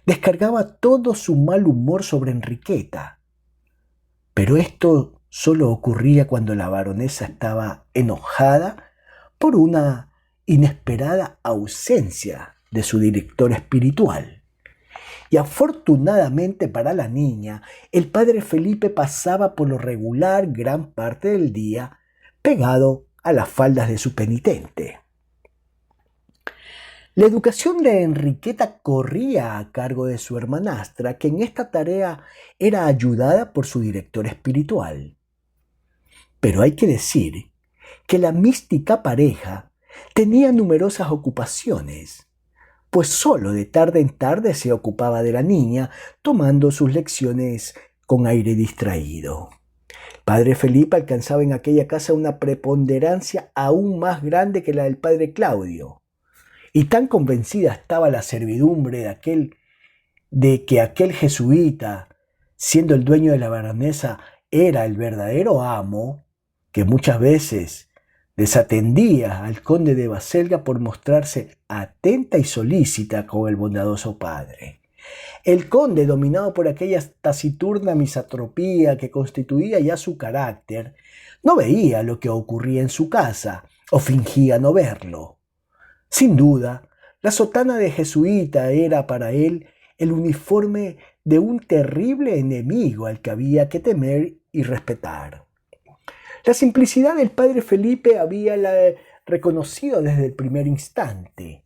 descargaba todo su mal humor sobre Enriqueta. Pero esto solo ocurría cuando la baronesa estaba enojada por una inesperada ausencia de su director espiritual. Y afortunadamente para la niña, el padre Felipe pasaba por lo regular gran parte del día pegado a las faldas de su penitente. La educación de Enriqueta corría a cargo de su hermanastra, que en esta tarea era ayudada por su director espiritual. Pero hay que decir que la mística pareja tenía numerosas ocupaciones, pues solo de tarde en tarde se ocupaba de la niña, tomando sus lecciones con aire distraído. Padre Felipe alcanzaba en aquella casa una preponderancia aún más grande que la del padre Claudio, y tan convencida estaba la servidumbre de que aquel jesuita, siendo el dueño de la baronesa, era el verdadero amo, que muchas veces desatendía al conde de Baselga por mostrarse atenta y solícita con el bondadoso padre. El conde, dominado por aquella taciturna misantropía que constituía ya su carácter, no veía lo que ocurría en su casa, o fingía no verlo. Sin duda, la sotana de jesuita era para él el uniforme de un terrible enemigo al que había que temer y respetar. La simplicidad del padre Felipe había reconocido desde el primer instante,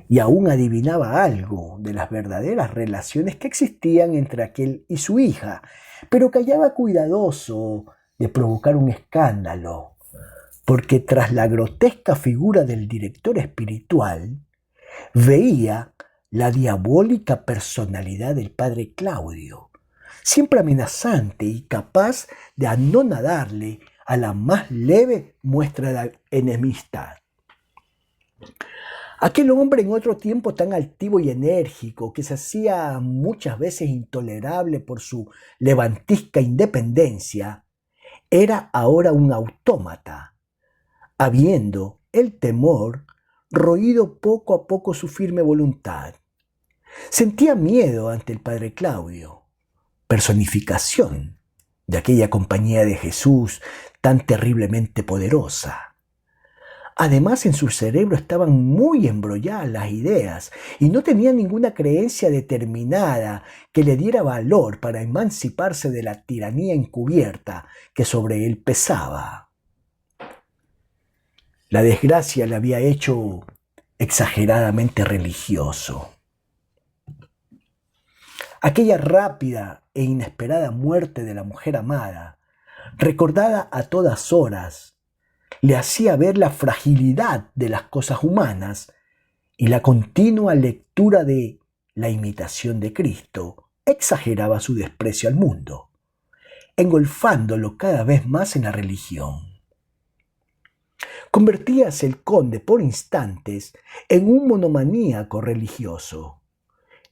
y aún adivinaba algo de las verdaderas relaciones que existían entre aquel y su hija, pero callaba cuidadoso de provocar un escándalo, porque tras la grotesca figura del director espiritual veía la diabólica personalidad del padre Claudio, siempre amenazante y capaz de anonadarle a la más leve muestra de enemistad. Aquel hombre en otro tiempo tan altivo y enérgico, que se hacía muchas veces intolerable por su levantisca independencia, era ahora un autómata, habiendo el temor roído poco a poco su firme voluntad. Sentía miedo ante el padre Claudio, personificación de aquella compañía de Jesús tan terriblemente poderosa. Además, en su cerebro estaban muy embrolladas las ideas y no tenía ninguna creencia determinada que le diera valor para emanciparse de la tiranía encubierta que sobre él pesaba. La desgracia le había hecho exageradamente religioso. Aquella rápida e inesperada muerte de la mujer amada, recordada a todas horas, le hacía ver la fragilidad de las cosas humanas y la continua lectura de la imitación de Cristo exageraba su desprecio al mundo, engolfándolo cada vez más en la religión. Convertíase el conde por instantes en un monomaníaco religioso.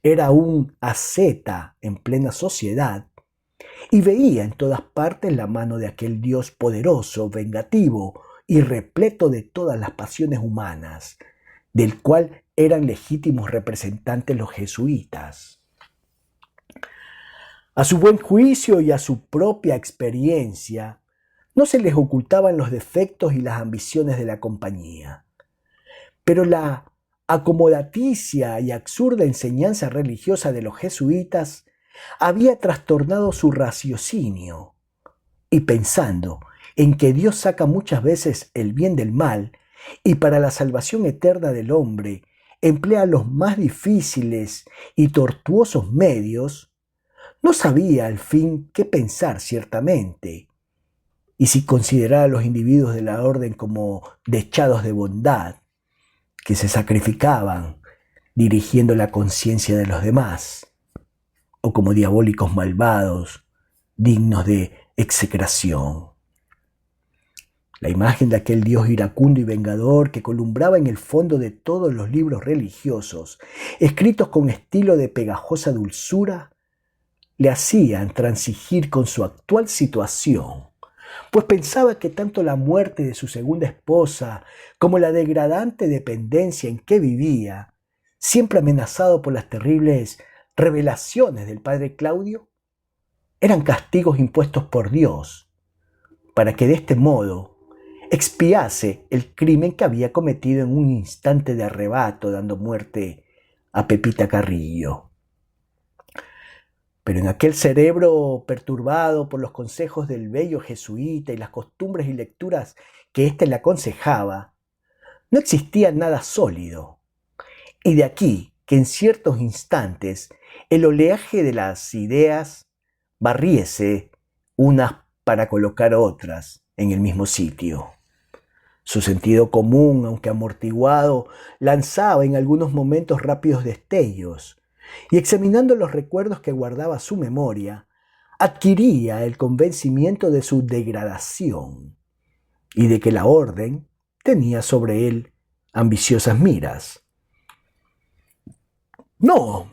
Era un asceta en plena sociedad y veía en todas partes la mano de aquel Dios poderoso, vengativo y repleto de todas las pasiones humanas, del cual eran legítimos representantes los jesuitas. A su buen juicio y a su propia experiencia, no se les ocultaban los defectos y las ambiciones de la compañía, pero la acomodaticia y absurda enseñanza religiosa de los jesuitas había trastornado su raciocinio, y pensando en que Dios saca muchas veces el bien del mal y para la salvación eterna del hombre emplea los más difíciles y tortuosos medios, no sabía al fin qué pensar ciertamente, y si considerar a los individuos de la orden como dechados de bondad, que se sacrificaban dirigiendo la conciencia de los demás, o como diabólicos malvados, dignos de execración. La imagen de aquel Dios iracundo y vengador que columbraba en el fondo de todos los libros religiosos, escritos con estilo de pegajosa dulzura, le hacían transigir con su actual situación, pues pensaba que tanto la muerte de su segunda esposa como la degradante dependencia en que vivía, siempre amenazado por las terribles revelaciones del padre Claudio, eran castigos impuestos por Dios, para que de este modo expiase el crimen que había cometido en un instante de arrebato, dando muerte a Pepita Carrillo. Pero en aquel cerebro perturbado por los consejos del bello jesuita y las costumbres y lecturas que éste le aconsejaba, no existía nada sólido. Y de aquí que en ciertos instantes el oleaje de las ideas barriese unas para colocar otras en el mismo sitio. Su sentido común, aunque amortiguado, lanzaba en algunos momentos rápidos destellos, y examinando los recuerdos que guardaba su memoria, adquiría el convencimiento de su degradación y de que la orden tenía sobre él ambiciosas miras. No,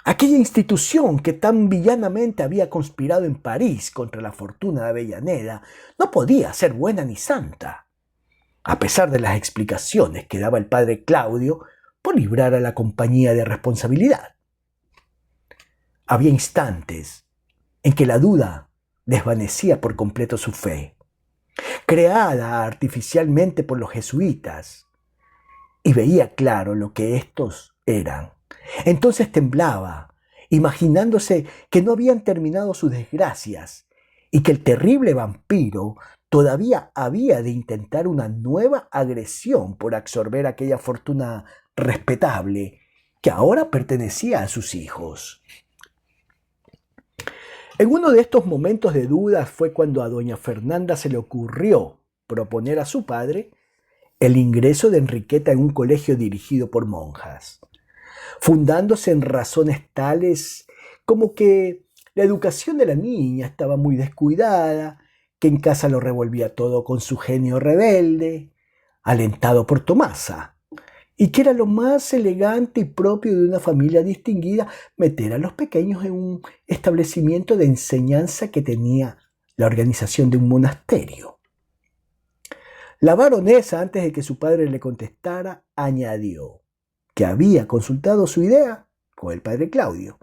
aquella institución que tan villanamente había conspirado en París contra la fortuna de Avellaneda no podía ser buena ni santa, a pesar de las explicaciones que daba el padre Claudio por librar a la compañía de responsabilidad. Había instantes en que la duda desvanecía por completo su fe, creada artificialmente por los jesuitas, y veía claro lo que éstos eran. Entonces temblaba, imaginándose que no habían terminado sus desgracias y que el terrible vampiro todavía había de intentar una nueva agresión por absorber aquella fortuna respetable que ahora pertenecía a sus hijos. En uno de estos momentos de dudas fue cuando a doña Fernanda se le ocurrió proponer a su padre el ingreso de Enriqueta en un colegio dirigido por monjas, fundándose en razones tales como que la educación de la niña estaba muy descuidada, que en casa lo revolvía todo con su genio rebelde, alentado por Tomasa, y que era lo más elegante y propio de una familia distinguida meter a los pequeños en un establecimiento de enseñanza que tenía la organización de un monasterio. La baronesa, antes de que su padre le contestara, añadió que había consultado su idea con el padre Claudio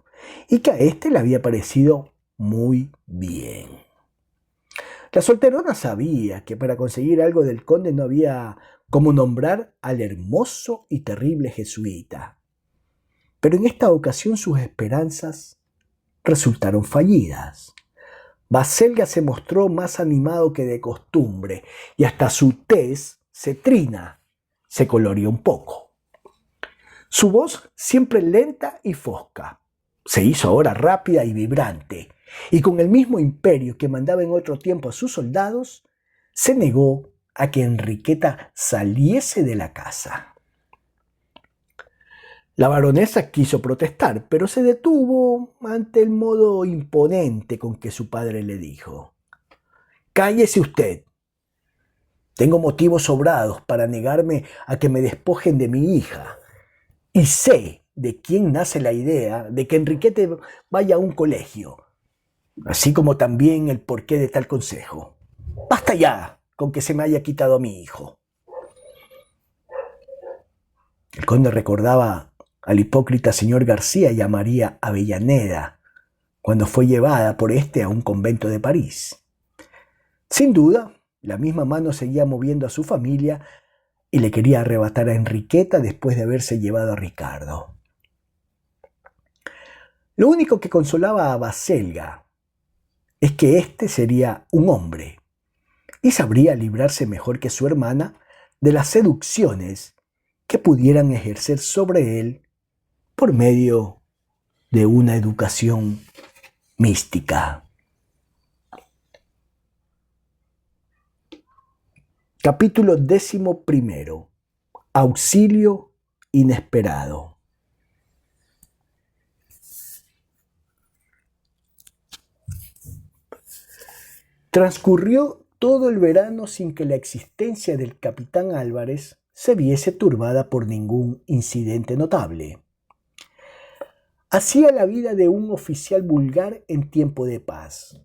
y que a éste le había parecido muy bien. La solterona sabía que para conseguir algo del conde no había como nombrar al hermoso y terrible jesuita. Pero en esta ocasión sus esperanzas resultaron fallidas. Baselga se mostró más animado que de costumbre y hasta su tez cetrina se coloreó un poco. Su voz, siempre lenta y fosca, se hizo ahora rápida y vibrante, y con el mismo imperio que mandaba en otro tiempo a sus soldados, se negó a que Enriqueta saliese de la casa. La baronesa quiso protestar, pero se detuvo ante el modo imponente con que su padre le dijo: «Cállese usted. Tengo motivos sobrados para negarme a que me despojen de mi hija, y sé de quién nace la idea de que Enriqueta vaya a un colegio, así como también el porqué de tal consejo. Basta ya con que se me haya quitado a mi hijo». El conde recordaba al hipócrita señor García y a María Avellaneda cuando fue llevada por éste a un convento de París. Sin duda, la misma mano seguía moviendo a su familia y le quería arrebatar a Enriqueta después de haberse llevado a Ricardo. Lo único que consolaba a Baselga es que éste sería un hombre y sabría librarse mejor que su hermana de las seducciones que pudieran ejercer sobre él por medio de una educación mística. Capítulo 11. Auxilio inesperado. Transcurrió todo el verano sin que la existencia del capitán Álvarez se viese turbada por ningún incidente notable. Hacía la vida de un oficial vulgar en tiempo de paz.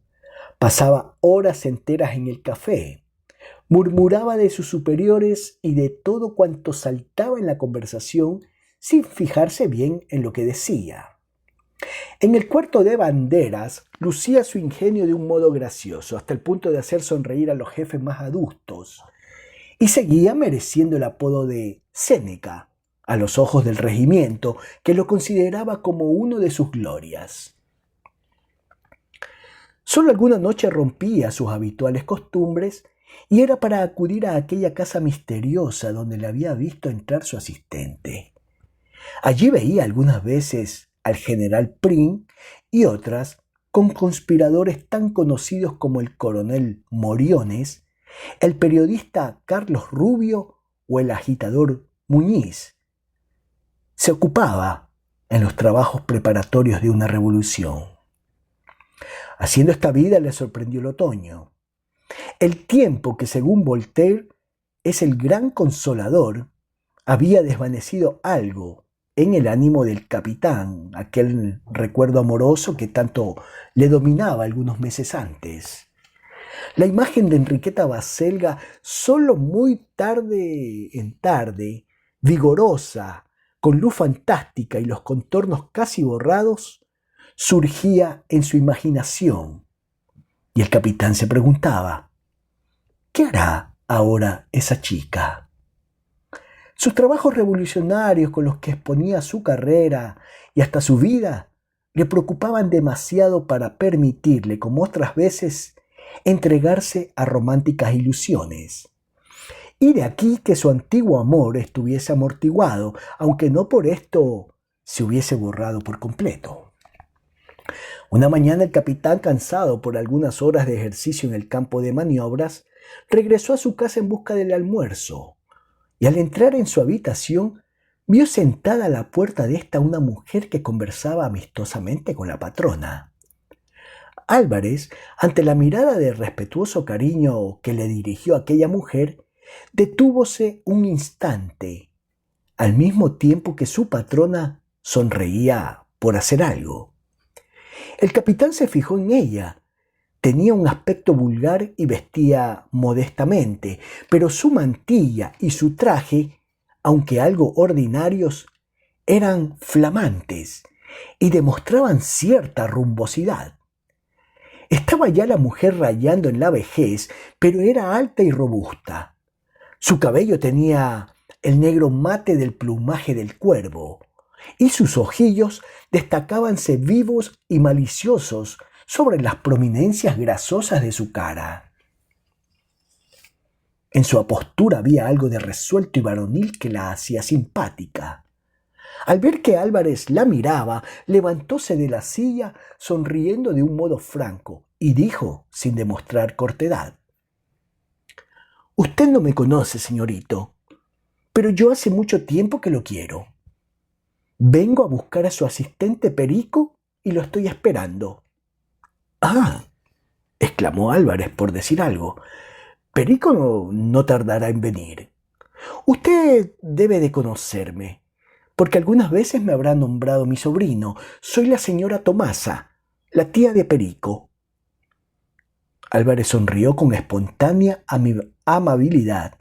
Pasaba horas enteras en el café, murmuraba de sus superiores y de todo cuanto saltaba en la conversación sin fijarse bien en lo que decía. En el cuarto de banderas lucía su ingenio de un modo gracioso, hasta el punto de hacer sonreír a los jefes más adustos, y seguía mereciendo el apodo de Séneca a los ojos del regimiento, que lo consideraba como uno de sus glorias. Solo alguna noche rompía sus habituales costumbres y era para acudir a aquella casa misteriosa donde le había visto entrar su asistente. Allí veía algunas veces al general Prim y otras con conspiradores tan conocidos como el coronel Moriones, el periodista Carlos Rubio o el agitador Muñiz. Se ocupaba en los trabajos preparatorios de una revolución. Haciendo esta vida le sorprendió el otoño. El tiempo que, según Voltaire, es el gran consolador, había desvanecido algo en el ánimo del capitán, aquel recuerdo amoroso que tanto le dominaba algunos meses antes. La imagen de Enriqueta Baselga, solo muy tarde en tarde, vigorosa, con luz fantástica y los contornos casi borrados, surgía en su imaginación. Y el capitán se preguntaba: ¿qué hará ahora esa chica? Sus trabajos revolucionarios con los que exponía su carrera y hasta su vida le preocupaban demasiado para permitirle, como otras veces, entregarse a románticas ilusiones. Y de aquí que su antiguo amor estuviese amortiguado, aunque no por esto se hubiese borrado por completo. Una mañana el capitán, cansado por algunas horas de ejercicio en el campo de maniobras, regresó a su casa en busca del almuerzo, y al entrar en su habitación vio sentada a la puerta de esta una mujer que conversaba amistosamente con la patrona. Álvarez, ante la mirada de respetuoso cariño que le dirigió aquella mujer, detúvose un instante, al mismo tiempo que su patrona sonreía por hacer algo. El capitán se fijó en ella. Tenía un aspecto vulgar y vestía modestamente, pero su mantilla y su traje, aunque algo ordinarios, eran flamantes y demostraban cierta rumbosidad. Estaba ya la mujer rayando en la vejez, pero era alta y robusta. Su cabello tenía el negro mate del plumaje del cuervo, y sus ojillos destacábanse vivos y maliciosos sobre las prominencias grasosas de su cara. En su apostura había algo de resuelto y varonil que la hacía simpática. Al ver que Álvarez la miraba, levantóse de la silla sonriendo de un modo franco y dijo, sin demostrar cortedad: «Usted no me conoce, señorito, pero yo hace mucho tiempo que lo quiero. Vengo a buscar a su asistente Perico y lo estoy esperando». «Ah», exclamó Álvarez por decir algo, «Perico no tardará en venir. Usted debe de conocerme, porque algunas veces me habrá nombrado mi sobrino. Soy la señora Tomasa, la tía de Perico». Álvarez sonrió con espontánea amabilidad.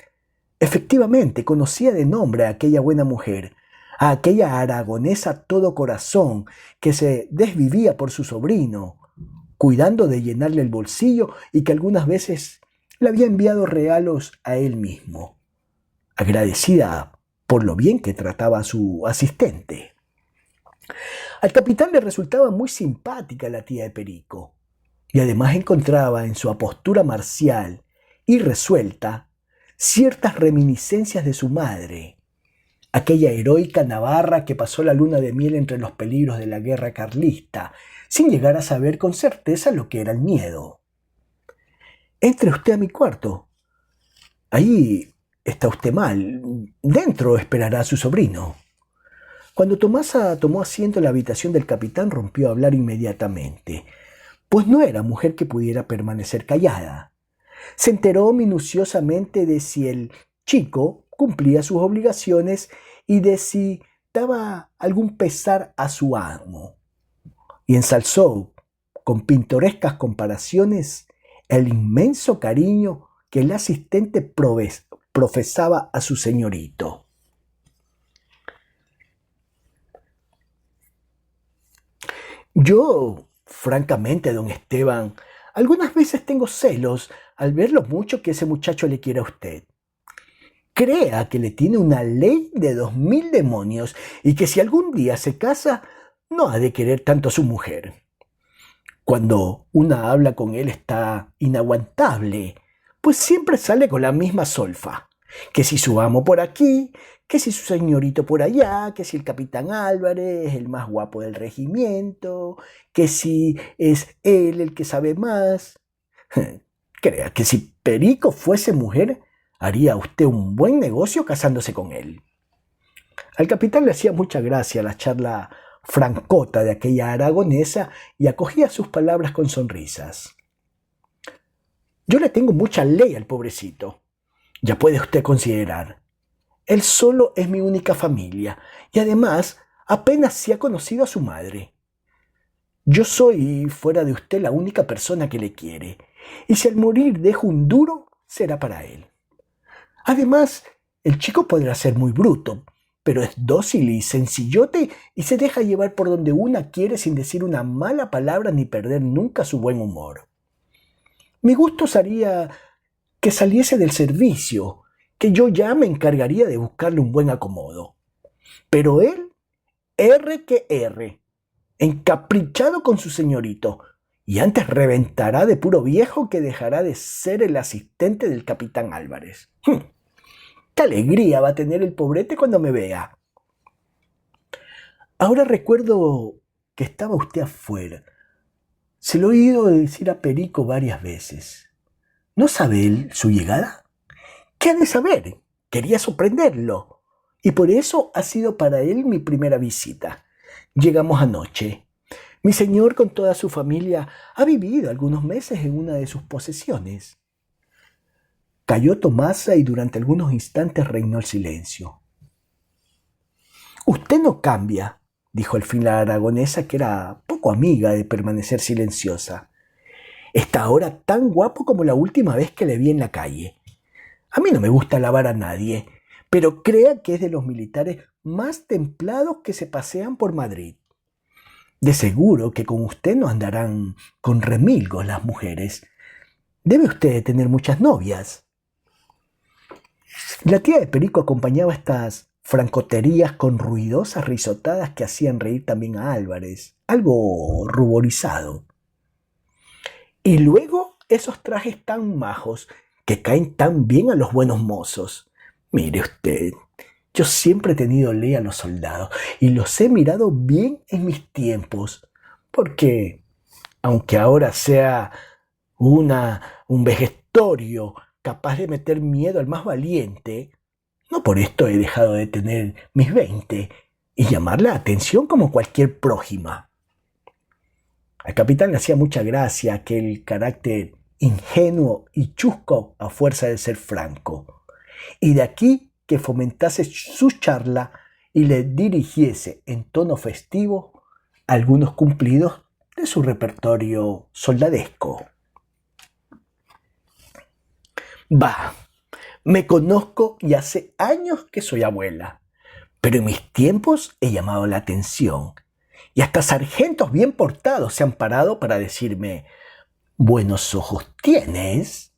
Efectivamente, conocía de nombre a aquella buena mujer, a aquella aragonesa todo corazón que se desvivía por su sobrino, cuidando de llenarle el bolsillo y que algunas veces le había enviado regalos a él mismo, agradecida por lo bien que trataba a su asistente. Al capitán le resultaba muy simpática la tía de Perico, y además encontraba en su apostura marcial y resuelta ciertas reminiscencias de su madre, aquella heroica navarra que pasó la luna de miel entre los peligros de la guerra carlista, sin llegar a saber con certeza lo que era el miedo. «Entre usted a mi cuarto. Ahí está usted mal. Dentro esperará a su sobrino». Cuando Tomasa tomó asiento en la habitación del capitán, rompió a hablar inmediatamente, pues no era mujer que pudiera permanecer callada. Se enteró minuciosamente de si el chico cumplía sus obligaciones y de si daba algún pesar a su amo, y ensalzó con pintorescas comparaciones el inmenso cariño que el asistente profesaba a su señorito. «Yo, francamente, don Esteban, algunas veces tengo celos al ver lo mucho que ese muchacho le quiere a usted. Crea que le tiene una ley de 2000 demonios y que si algún día se casa, no ha de querer tanto a su mujer. Cuando una habla con él está inaguantable, pues siempre sale con la misma solfa, que si su amo por aquí, que si su señorito por allá, que si el capitán Álvarez es el más guapo del regimiento, que si es él el que sabe más. Crea que si Perico fuese mujer, haría usted un buen negocio casándose con él». Al capitán le hacía mucha gracia la charla francota de aquella aragonesa y acogía sus palabras con sonrisas. «Yo le tengo mucha ley al pobrecito, ya puede usted considerar. Él solo es mi única familia y además apenas se ha conocido a su madre. Yo soy, fuera de usted, la única persona que le quiere, y si al morir dejo un duro, será para él. Además, el chico podrá ser muy bruto, pero es dócil y sencillote y se deja llevar por donde una quiere sin decir una mala palabra ni perder nunca su buen humor. Mi gusto sería que saliese del servicio, que yo ya me encargaría de buscarle un buen acomodo. Pero él, R que R, encaprichado con su señorito, y antes reventará de puro viejo que dejará de ser el asistente del capitán Álvarez. ¡Qué alegría va a tener el pobrete cuando me vea! Ahora recuerdo que estaba usted afuera. Se lo he oído decir a Perico varias veces. ¿No sabe él su llegada? ¿Qué ha de saber? Quería sorprenderlo, y por eso ha sido para él mi primera visita. Llegamos anoche. Mi señor con toda su familia ha vivido algunos meses en una de sus posesiones». Calló Tomasa y durante algunos instantes reinó el silencio. «Usted no cambia», dijo al fin la aragonesa, que era poco amiga de permanecer silenciosa. «Está ahora tan guapo como la última vez que le vi en la calle. A mí no me gusta alabar a nadie, pero crea que es de los militares más templados que se pasean por Madrid. De seguro que con usted no andarán con remilgos las mujeres. Debe usted tener muchas novias. La tía de Perico acompañaba estas francoterías con ruidosas risotadas que hacían reír también a Álvarez, algo ruborizado. Y luego esos trajes tan majos que caen tan bien a los buenos mozos. Mire usted, yo siempre he tenido ley a los soldados y los he mirado bien en mis tiempos, porque aunque ahora sea un vejestorio capaz de meter miedo al más valiente, no por esto he dejado de tener mis 20 y llamar la atención como cualquier prójima. Al capitán le hacía mucha gracia aquel carácter ingenuo y chusco a fuerza de ser franco, y de aquí que fomentase su charla y le dirigiese en tono festivo algunos cumplidos de su repertorio soldadesco. Bah, me conozco y hace años que soy abuela, pero en mis tiempos he llamado la atención y hasta sargentos bien portados se han parado para decirme: «Buenos ojos tienes».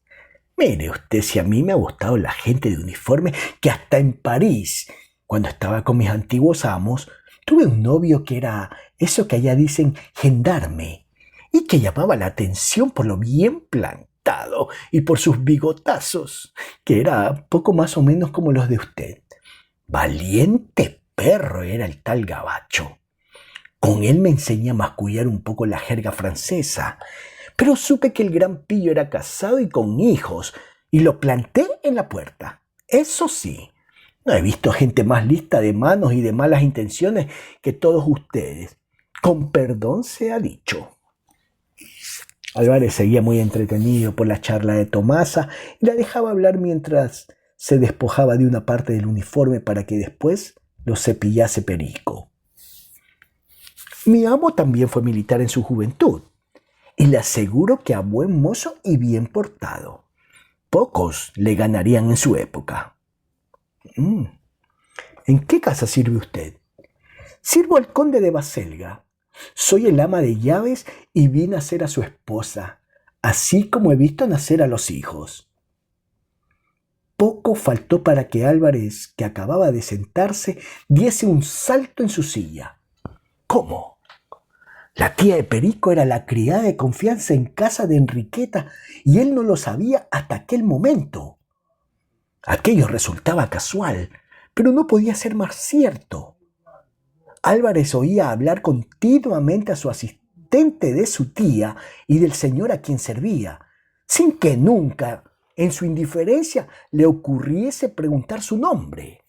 Mire usted si a mí me ha gustado la gente de uniforme, que hasta en París, cuando estaba con mis antiguos amos, tuve un novio que era eso que allá dicen gendarme, y que llamaba la atención por lo bien plantado y por sus bigotazos, que era poco más o menos como los de usted. Valiente perro era el tal gabacho. Con él me enseñé a mascullar un poco la jerga francesa, pero supe que el gran pillo era casado y con hijos, y lo planté en la puerta. Eso sí, no he visto gente más lista de manos y de malas intenciones que todos ustedes. Con perdón sea dicho. Álvarez seguía muy entretenido por la charla de Tomasa y la dejaba hablar mientras se despojaba de una parte del uniforme para que después lo cepillase Perico. Mi amo también fue militar en su juventud, y le aseguro que a buen mozo y bien portado. Pocos le ganarían en su época. ¿En qué casa sirve usted? Sirvo al conde de Baselga. Soy el ama de llaves y vi nacer a su esposa, así como he visto nacer a los hijos. Poco faltó para que Álvarez, que acababa de sentarse, diese un salto en su silla. ¿Cómo? La tía de Perico era la criada de confianza en casa de Enriqueta y él no lo sabía hasta aquel momento. Aquello resultaba casual, pero no podía ser más cierto. Álvarez oía hablar continuamente a su asistente de su tía y del señor a quien servía, sin que nunca, en su indiferencia, le ocurriese preguntar su nombre.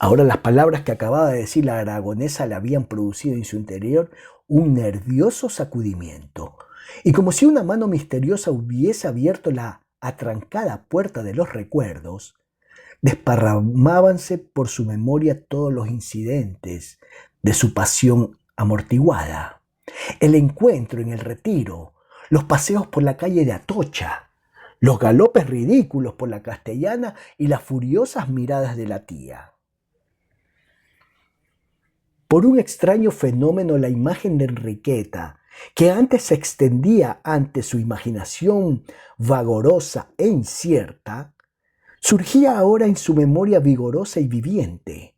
Ahora las palabras que acababa de decir la aragonesa le habían producido en su interior un nervioso sacudimiento, y como si una mano misteriosa hubiese abierto la atrancada puerta de los recuerdos, desparramábanse por su memoria todos los incidentes de su pasión amortiguada. El encuentro en el Retiro, los paseos por la calle de Atocha, los galopes ridículos por la Castellana y las furiosas miradas de la tía. Por un extraño fenómeno, la imagen de Enriqueta, que antes se extendía ante su imaginación vagorosa e incierta, surgía ahora en su memoria vigorosa y viviente,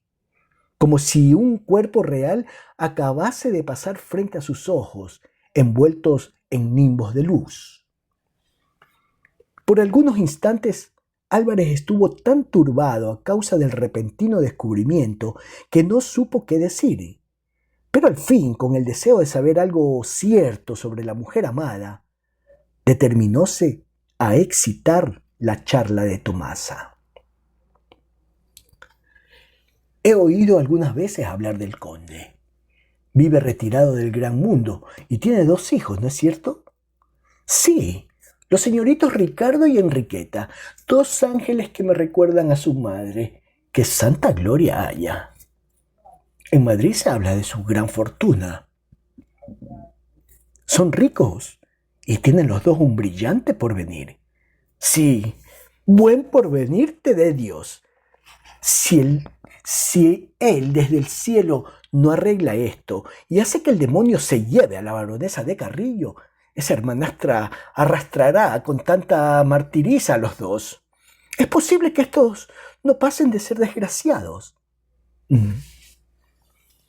como si un cuerpo real acabase de pasar frente a sus ojos, envueltos en nimbos de luz. Por algunos instantes, Álvarez estuvo tan turbado a causa del repentino descubrimiento que no supo qué decir, pero al fin, con el deseo de saber algo cierto sobre la mujer amada, determinóse a excitar la charla de Tomasa. He oído algunas veces hablar del conde. Vive retirado del gran mundo y tiene 2 hijos, ¿no es cierto? Sí, los señoritos Ricardo y Enriqueta, 2 ángeles que me recuerdan a su madre. ¡Que santa gloria haya! En Madrid se habla de su gran fortuna. Son ricos y tienen los 2 un brillante porvenir. Sí, buen porvenir te dé Dios. Si Si él desde el cielo no arregla esto y hace que el demonio se lleve a la baronesa de Carrillo, esa hermanastra arrastrará con tanta martiriza a los dos. Es posible que estos no pasen de ser desgraciados.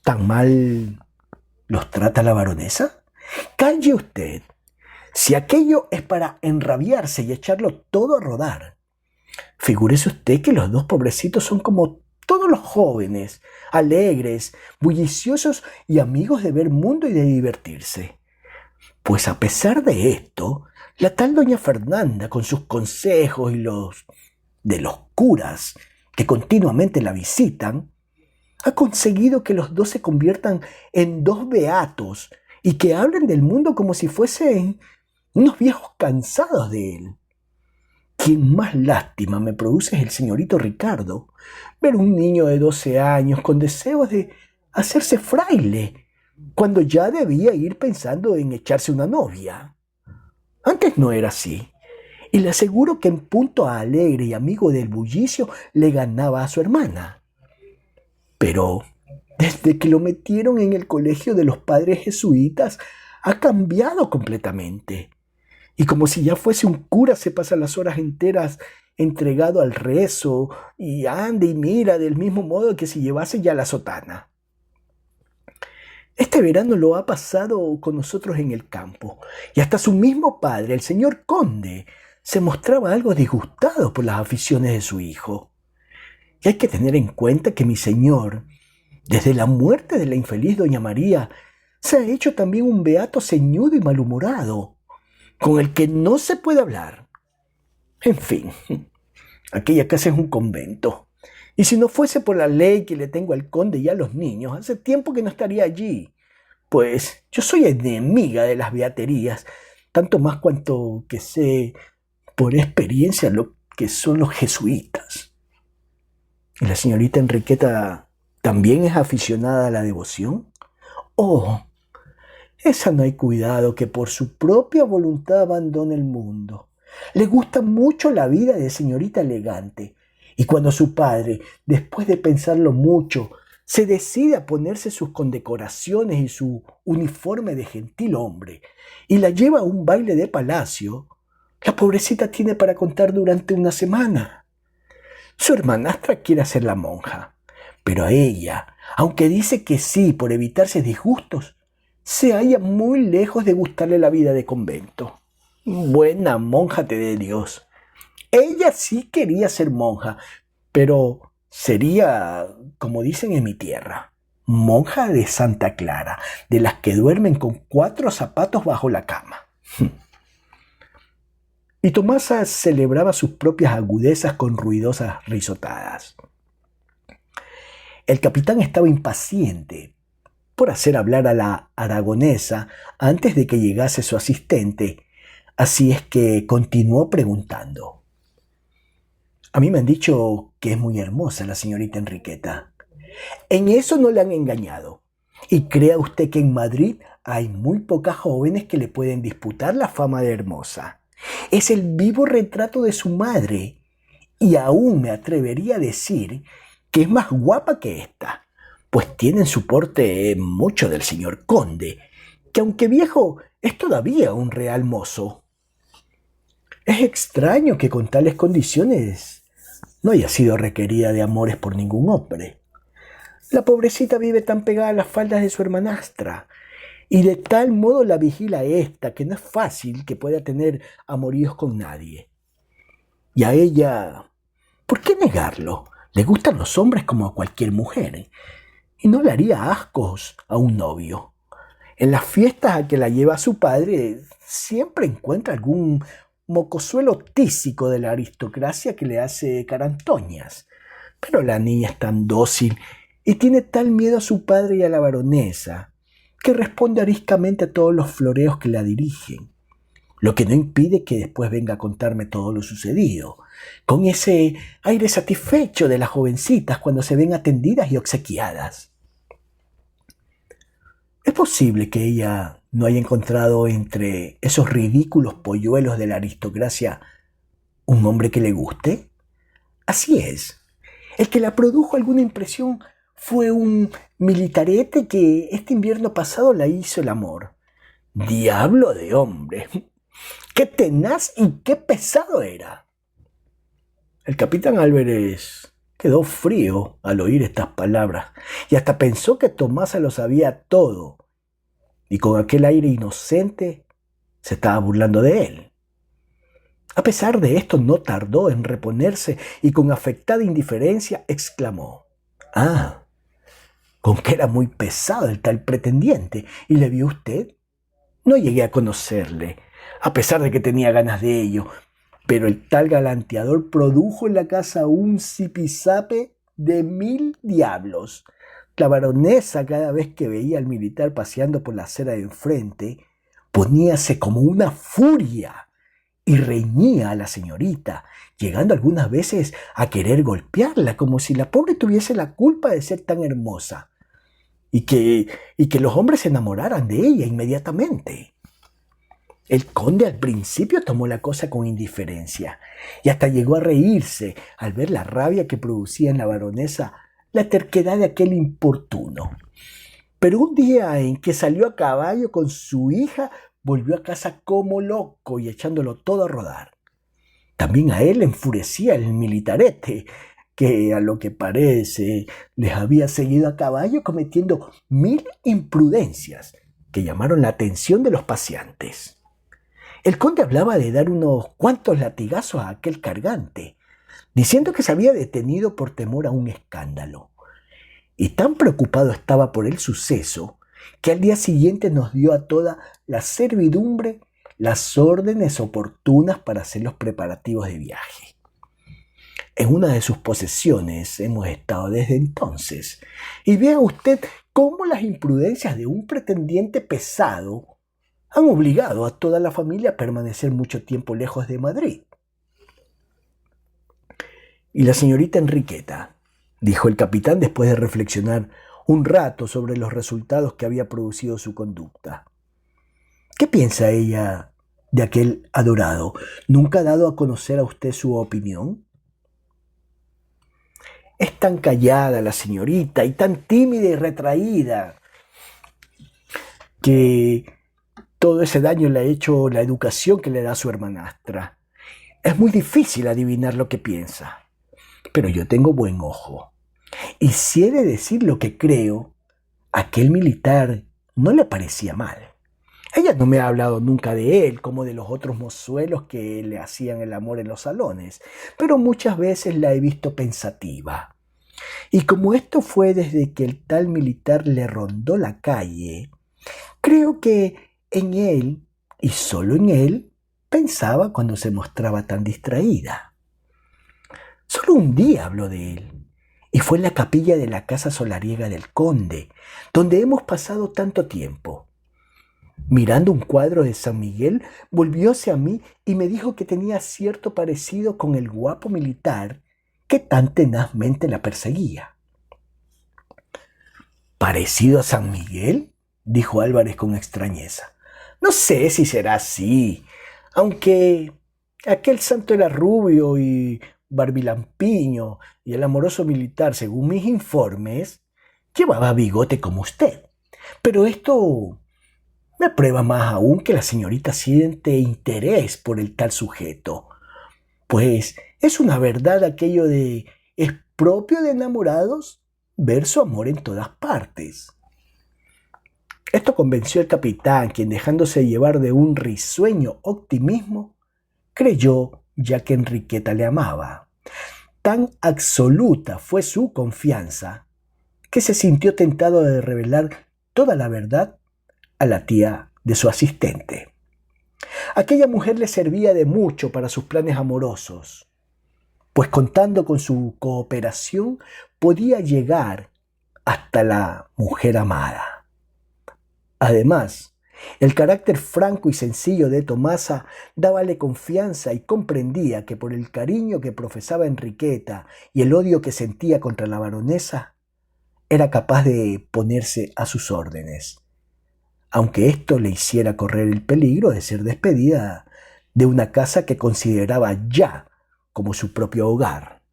¿Tan mal los trata la baronesa? Calle usted. Si aquello es para enrabiarse y echarlo todo a rodar. Figúrese usted que los dos pobrecitos son como todos los jóvenes, alegres, bulliciosos y amigos de ver mundo y de divertirse. Pues a pesar de esto, la tal doña Fernanda, con sus consejos y los de los curas que continuamente la visitan, ha conseguido que los dos se conviertan en dos beatos y que hablen del mundo como si fuesen unos viejos cansados de él. Quien más lástima me produce es el señorito Ricardo, ver un niño de 12 años con deseos de hacerse fraile, cuando ya debía ir pensando en echarse una novia. Antes no era así, y le aseguro que en punto a alegre y amigo del bullicio le ganaba a su hermana. Pero desde que lo metieron en el colegio de los padres jesuitas, ha cambiado completamente. Y como si ya fuese un cura, se pasa las horas enteras entregado al rezo y anda y mira del mismo modo que si llevase ya la sotana. Este verano lo ha pasado con nosotros en el campo, y hasta su mismo padre, el señor conde, se mostraba algo disgustado por las aficiones de su hijo. Y hay que tener en cuenta que mi señor, desde la muerte de la infeliz doña María, se ha hecho también un beato ceñudo y malhumorado, con el que no se puede hablar. En fin, aquella casa es un convento, y si no fuese por la ley que le tengo al conde y a los niños, hace tiempo que no estaría allí, pues yo soy enemiga de las beaterías, tanto más cuanto que sé por experiencia lo que son los jesuitas. ¿Y la señorita Enriqueta también es aficionada a la devoción? Oh, esa no hay cuidado que por su propia voluntad abandone el mundo. Le gusta mucho la vida de señorita elegante, y cuando su padre, después de pensarlo mucho, se decide a ponerse sus condecoraciones y su uniforme de gentil hombre, y la lleva a un baile de palacio, la pobrecita tiene para contar durante una semana. Su hermanastra quiere hacerla monja, pero a ella, aunque dice que sí por evitarse disgustos, se halla muy lejos de gustarle la vida de convento. Buena monja te dé Dios. Ella sí quería ser monja, pero sería, como dicen en mi tierra, monja de Santa Clara, de las que duermen con 4 zapatos bajo la cama. Y Tomasa celebraba sus propias agudezas con ruidosas risotadas. El capitán estaba impaciente por hacer hablar a la aragonesa antes de que llegase su asistente, así es que continuó preguntando. A mí me han dicho que es muy hermosa la señorita Enriqueta. En eso no le han engañado. Y crea usted que en Madrid hay muy pocas jóvenes que le pueden disputar la fama de hermosa. Es el vivo retrato de su madre, y aún me atrevería a decir que es más guapa que esta, pues tiene en su porte mucho del señor conde, que aunque viejo es todavía un real mozo. Es extraño que con tales condiciones no haya sido requerida de amores por ningún hombre. La pobrecita vive tan pegada a las faldas de su hermanastra, y de tal modo la vigila esta, que no es fácil que pueda tener amoríos con nadie. Y a ella, ¿por qué negarlo? Le gustan los hombres como a cualquier mujer, y no le haría ascos a un novio. En las fiestas a que la lleva su padre, siempre encuentra algún mocosuelo tísico de la aristocracia que le hace carantoñas. Pero la niña es tan dócil y tiene tal miedo a su padre y a la baronesa, que responde ariscamente a todos los floreos que la dirigen, lo que no impide que después venga a contarme todo lo sucedido, con ese aire satisfecho de las jovencitas cuando se ven atendidas y obsequiadas. ¿Es posible que ella no haya encontrado entre esos ridículos polluelos de la aristocracia un hombre que le guste? Así es. El que la produjo alguna impresión fue un militarete que este invierno pasado la hizo el amor. ¡Diablo de hombre! ¡Qué tenaz y qué pesado era! El capitán Álvarez quedó frío al oír estas palabras y hasta pensó que Tomasa lo sabía todo y con aquel aire inocente se estaba burlando de él. A pesar de esto, no tardó en reponerse y con afectada indiferencia exclamó: «Ah, con que era muy pesado el tal pretendiente. ¿Y le vio usted? No llegué a conocerle, a pesar de que tenía ganas de ello, pero el tal galanteador produjo en la casa un zipizape de 1000 diablos. La baronesa, cada vez que veía al militar paseando por la acera de enfrente, poníase como una furia y reñía a la señorita, llegando algunas veces a querer golpearla, como si la pobre tuviese la culpa de ser tan hermosa, y que los hombres se enamoraran de ella inmediatamente». El conde al principio tomó la cosa con indiferencia y hasta llegó a reírse al ver la rabia que producía en la baronesa la terquedad de aquel importuno. Pero un día en que salió a caballo con su hija, volvió a casa como loco y echándolo todo a rodar. También a él le enfurecía el militarete, que a lo que parece les había seguido a caballo cometiendo 1000 imprudencias que llamaron la atención de los paseantes. El conde hablaba de dar unos cuantos latigazos a aquel cargante, diciendo que se había detenido por temor a un escándalo. Y tan preocupado estaba por el suceso que al día siguiente nos dio a toda la servidumbre las órdenes oportunas para hacer los preparativos de viaje. En una de sus posesiones hemos estado desde entonces, y vea usted cómo las imprudencias de un pretendiente pesado han obligado a toda la familia a permanecer mucho tiempo lejos de Madrid. «¿Y la señorita Enriqueta?», dijo el capitán después de reflexionar un rato sobre los resultados que había producido su conducta. «¿Qué piensa ella de aquel adorado? ¿Nunca ha dado a conocer a usted su opinión?». «Es tan callada la señorita y tan tímida y retraída que todo ese daño le ha hecho la educación que le da su hermanastra. Es muy difícil adivinar lo que piensa, pero yo tengo buen ojo. Y si he de decir lo que creo, aquel militar no le parecía mal. Ella no me ha hablado nunca de él como de los otros mozuelos que le hacían el amor en los salones, pero muchas veces la he visto pensativa. Y como esto fue desde que el tal militar le rondó la calle, creo que en él, y solo en él, pensaba cuando se mostraba tan distraída. Solo un día habló de él, y fue en la capilla de la casa solariega del conde, donde hemos pasado tanto tiempo. Mirando un cuadro de San Miguel, volvióse a mí y me dijo que tenía cierto parecido con el guapo militar que tan tenazmente la perseguía. «¿Parecido a San Miguel?», dijo Álvarez con extrañeza. «No sé si será así, aunque aquel santo era rubio y barbilampiño, y el amoroso militar, según mis informes, llevaba bigote como usted. Pero esto me prueba más aún que la señorita siente interés por el tal sujeto, pues es una verdad aquello de es propio de enamorados ver su amor en todas partes». Esto convenció al capitán, quien, dejándose llevar de un risueño optimismo, creyó ya que Enriqueta le amaba. Tan absoluta fue su confianza que se sintió tentado de revelar toda la verdad a la tía de su asistente. Aquella mujer le servía de mucho para sus planes amorosos, pues contando con su cooperación podía llegar hasta la mujer amada. Además, el carácter franco y sencillo de Tomasa dábale confianza y comprendía que por el cariño que profesaba Enriqueta y el odio que sentía contra la baronesa, era capaz de ponerse a sus órdenes, aunque esto le hiciera correr el peligro de ser despedida de una casa que consideraba ya como su propio hogar.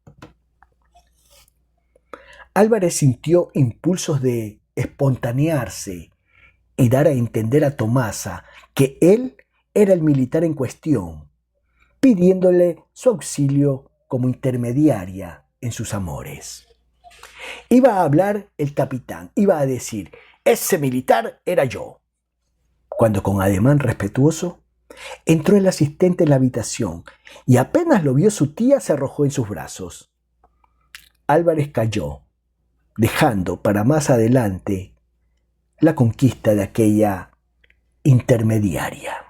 Álvarez sintió impulsos de espontanearse y dar a entender a Tomasa que él era el militar en cuestión, pidiéndole su auxilio como intermediaria en sus amores. Iba a hablar el capitán, iba a decir: ese militar era yo, cuando con ademán respetuoso entró el asistente en la habitación y apenas lo vio su tía se arrojó en sus brazos. Álvarez cayó, dejando para más adelante la conquista de aquella intermediaria.